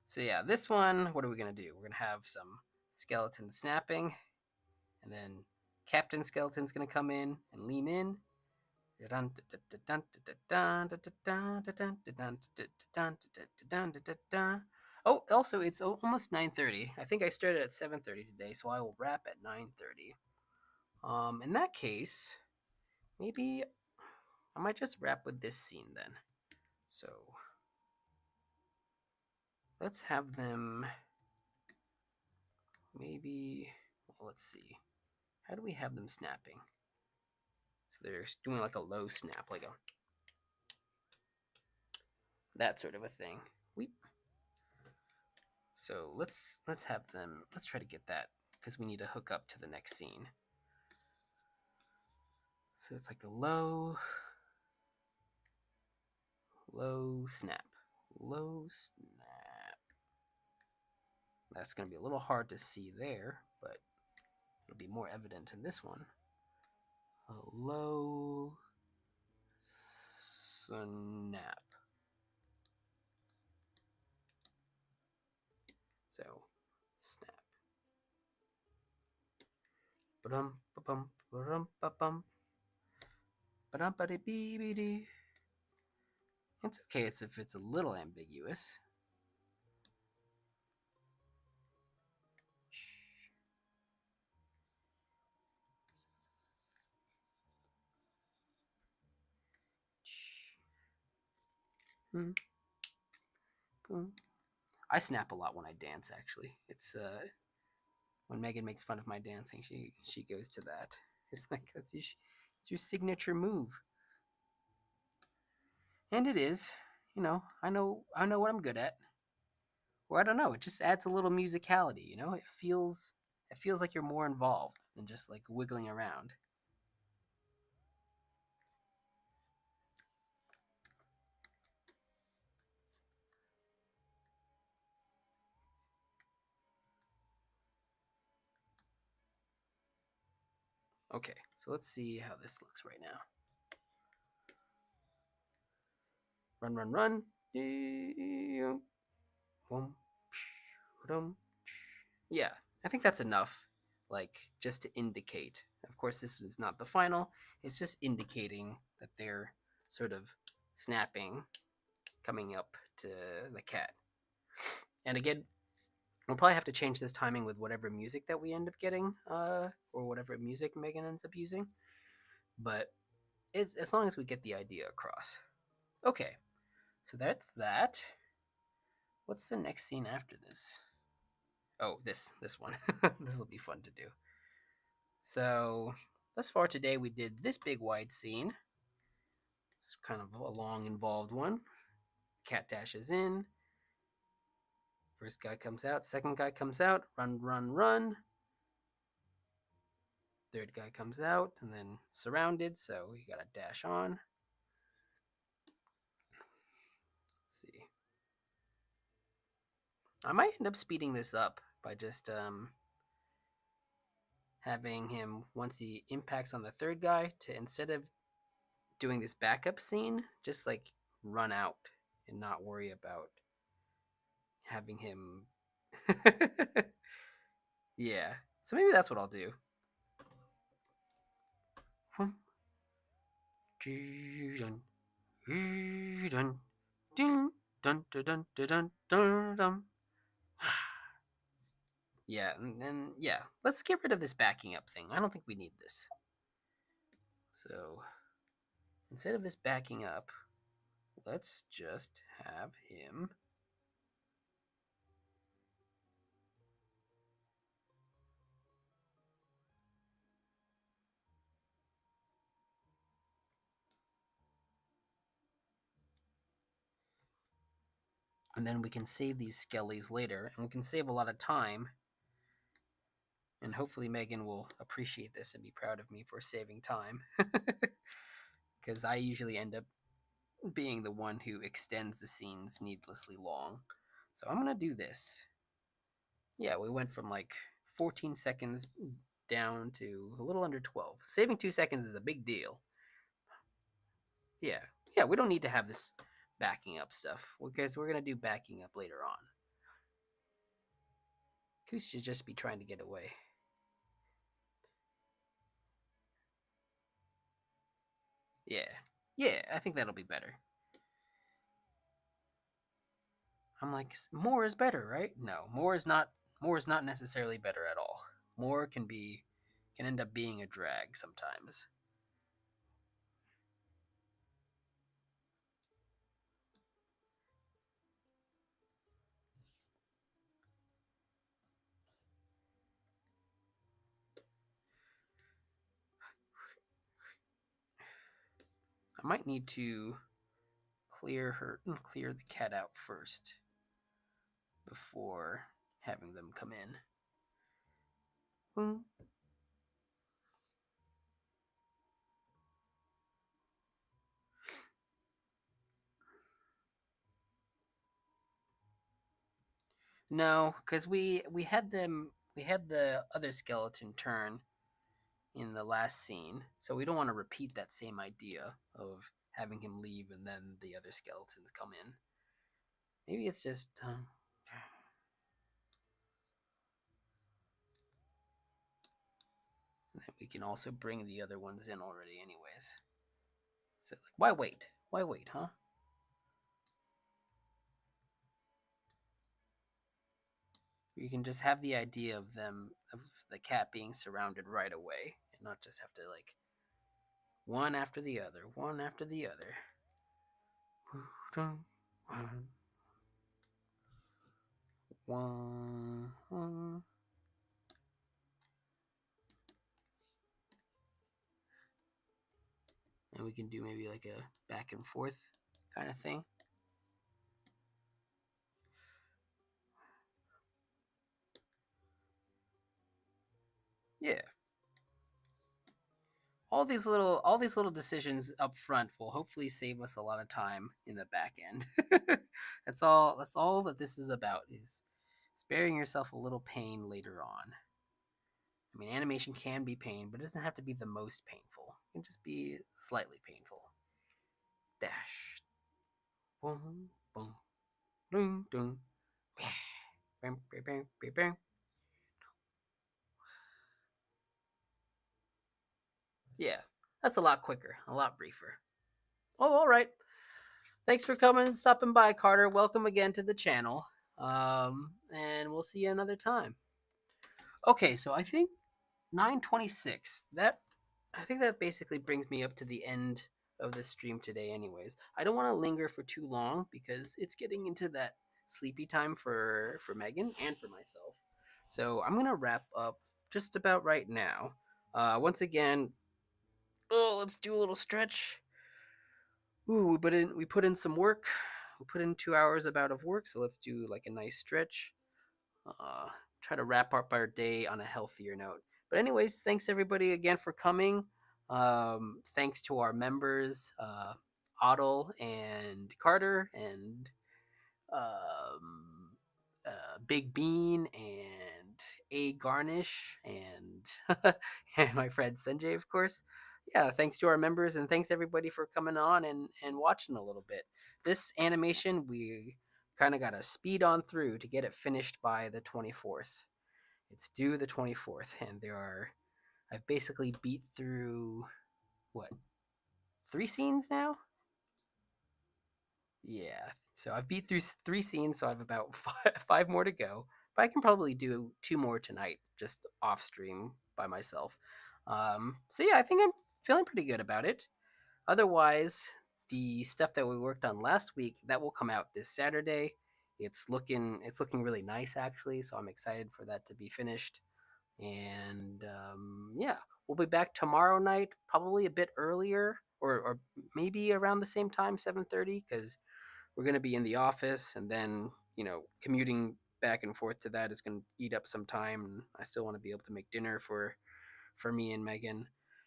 So yeah, this one, what are we going to do? We're going to have some skeleton snapping, and then Captain Skeleton's going to come in and lean in. Oh, also it's almost 9:30. I think I started at 7:30 today, so I will wrap at 9:30. In that case, maybe I might just wrap with this scene then. So let's have them maybe, well, let's see. How do we have them snapping? So they're doing like a low snap, like a that sort of a thing. Weep. So let's have them. Let's try to get that because we need to hook up to the next scene. So it's like a low snap, low snap. That's going to be a little hard to see there, but it'll be more evident in this one. A low snap. So snap. Ba-dum, ba-bum, ba-dum, ba-bum. Ba-dum, ba-dee-bee-bee-dee. It's okay if it's a little ambiguous. I snap a lot when I dance. Actually, it's when Megan makes fun of my dancing, she goes to that. It's like it's your signature move, and it is. You know, I know what I'm good at. Or I don't know. It just adds a little musicality. You know, it feels like you're more involved than just like wiggling around. Okay, so let's see how this looks right now. Run, run, run. Yeah, I think that's enough, like, just to indicate. Of course, this is not the final. It's just indicating that they're sort of snapping, coming up to the cat. And again, we'll probably have to change this timing with whatever music that we end up getting, or whatever music Megan ends up using. But it's, as long as we get the idea across. Okay, so that's that. What's the next scene after this? Oh, this one. This will be fun to do. So, thus far today we did this big wide scene. It's kind of a long, involved one. Cat dashes in. First guy comes out, second guy comes out, run, run, run. Third guy comes out, and then surrounded, so you gotta dash on. Let's see. I might end up speeding this up by just having him, once he impacts on the third guy, to instead of doing this backup scene, just like run out and not worry about having him. Yeah, so maybe that's what I'll do. Yeah, and then yeah, let's get rid of this backing up thing. I don't think we need this. So instead of this backing up, let's just have him. And then we can save these skellies later, and we can save a lot of time. And hopefully Megan will appreciate this and be proud of me for saving time. Because I usually end up being the one who extends the scenes needlessly long. So I'm going to do this. Yeah, we went from like 14 seconds down to a little under 12. Saving 2 seconds is a big deal. Yeah, we don't need to have this backing up stuff because we're going to do backing up later on. Goose should just be trying to get away. Yeah, I think that'll be better. I'm like, more is better, right? No, more is not necessarily better at all. More can end up being a drag sometimes. I might need to clear the cat out first before having them come in. No, because we had the other skeleton turn in the last scene, so we don't want to repeat that same idea of having him leave and then the other skeletons come in. Maybe it's just we can also bring the other ones in already anyways. So like, why wait? Why wait, huh? You can just have the idea of the cat being surrounded right away and not just have to like one after the other, one after the other. One. And we can do maybe like a back and forth kind of thing. Yeah. All these little decisions up front will hopefully save us a lot of time in the back end. That's all that this is about, is sparing yourself a little pain later on. I mean, animation can be pain, but it doesn't have to be the most painful. It can just be slightly painful. Dash. Boom, boom, boom, boom. Bam, bam, bam, bam, bam. Yeah, that's a lot quicker, a lot briefer. Oh, all right. Thanks for coming, stopping by, Carter. Welcome again to the channel. And we'll see you another time. Okay, so I think 9:26. I think that basically brings me up to the end of the stream today anyways. I don't want to linger for too long because it's getting into that sleepy time for Megan and for myself. So I'm going to wrap up just about right now. Once again, let's do a little stretch. Ooh, we put in some work. we put in 2 hours about of work, so let's do like a nice stretch. Uh, Try to wrap up our day on a healthier note. But anyways, thanks everybody again for coming. Thanks to our members, Otto and Carter and um, Big Bean and A Garnish and and my friend Sanjay, of course. Yeah, thanks to our members and thanks everybody for coming on and watching a little bit. This animation we kind of got to speed on through to get it finished by the 24th. It's due the 24th, and I've basically beat through what, 3 scenes now? Yeah. So I've beat through 3 scenes, so I have about five more to go. But I can probably do 2 more tonight, just off stream by myself. So yeah, I think I'm feeling pretty good about it. Otherwise, the stuff that we worked on last week that will come out this Saturday. It's looking really nice actually, so I'm excited for that to be finished. And yeah, we'll be back tomorrow night, probably a bit earlier, or maybe around the same time, 7:30, because we're going to be in the office, and then commuting back and forth to that is going to eat up some time, and I still want to be able to make dinner for me and Megan.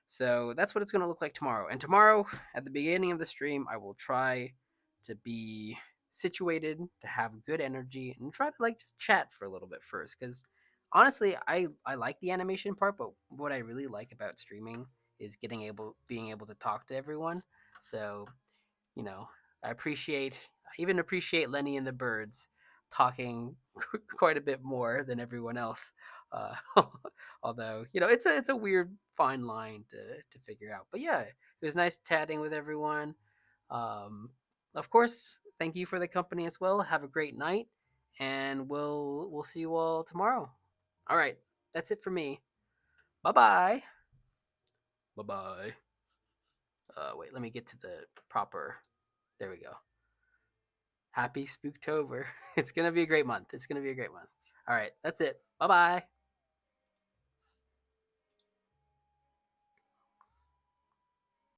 So that's what it's going to look like tomorrow. And tomorrow, at the beginning of the stream, I will try to be situated, to have good energy, and try to like just chat for a little bit first. Because honestly, I like the animation part, but what I really like about streaming is being able to talk to everyone. So you know, I even appreciate Lenny and the birds talking quite a bit more than everyone else. Uh, Although it's a weird fine line to figure out. But yeah, it was nice chatting with everyone. Um, of course, thank you for the company as well. Have a great night, and we'll see you all tomorrow. All right, that's it for me. Bye bye. Bye bye. Wait, let me get to the proper. There we go. Happy Spooktober. It's going to be a great month. It's going to be a great month. All right, that's it. Bye bye.